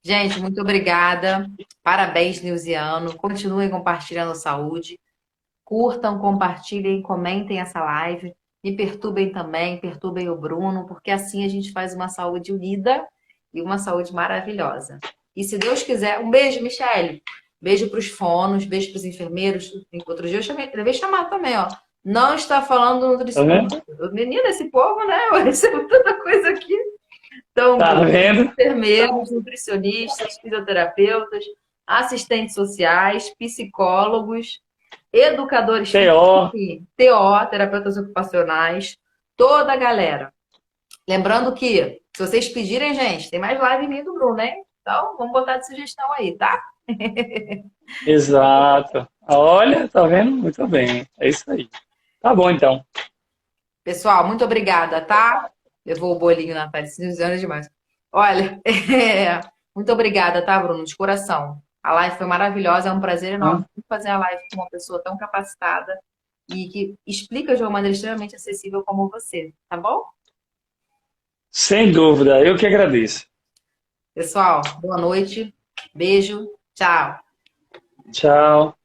Gente, muito obrigada. Parabéns, Nilziano. Continuem compartilhando saúde. Curtam, compartilhem, comentem essa live. Me perturbem também, perturbem o Bruno, porque assim a gente faz uma saúde unida e uma saúde maravilhosa. E se Deus quiser, um beijo, Michele. Beijo para os fonos, beijo para os enfermeiros. Outro dia eu chamei, devia chamar também, ó. Não está falando Tá vendo? nutricionista. Menina, esse povo, né? Eu recebo tanta coisa aqui. Então, Tá vendo? enfermeiros, nutricionistas, fisioterapeutas, assistentes sociais, psicólogos, educadores físicos, TO. TO, terapeutas ocupacionais, toda a galera. Lembrando que, se vocês pedirem, gente, tem mais live minha do Bruno, hein? Então, vamos botar de sugestão aí, tá? Exato. Olha, tá vendo? Muito bem. É isso aí. Tá bom, então. Pessoal, muito obrigada, tá? Levou o bolinho na tarde, 5 anos demais. Olha, muito obrigada, tá, Bruno? De coração. A live foi maravilhosa, é um prazer enorme Hã? fazer a live com uma pessoa tão capacitada e que explica de uma maneira extremamente acessível como você, tá bom? Sem dúvida. Eu que agradeço. Pessoal, boa noite, beijo, tchau. Tchau.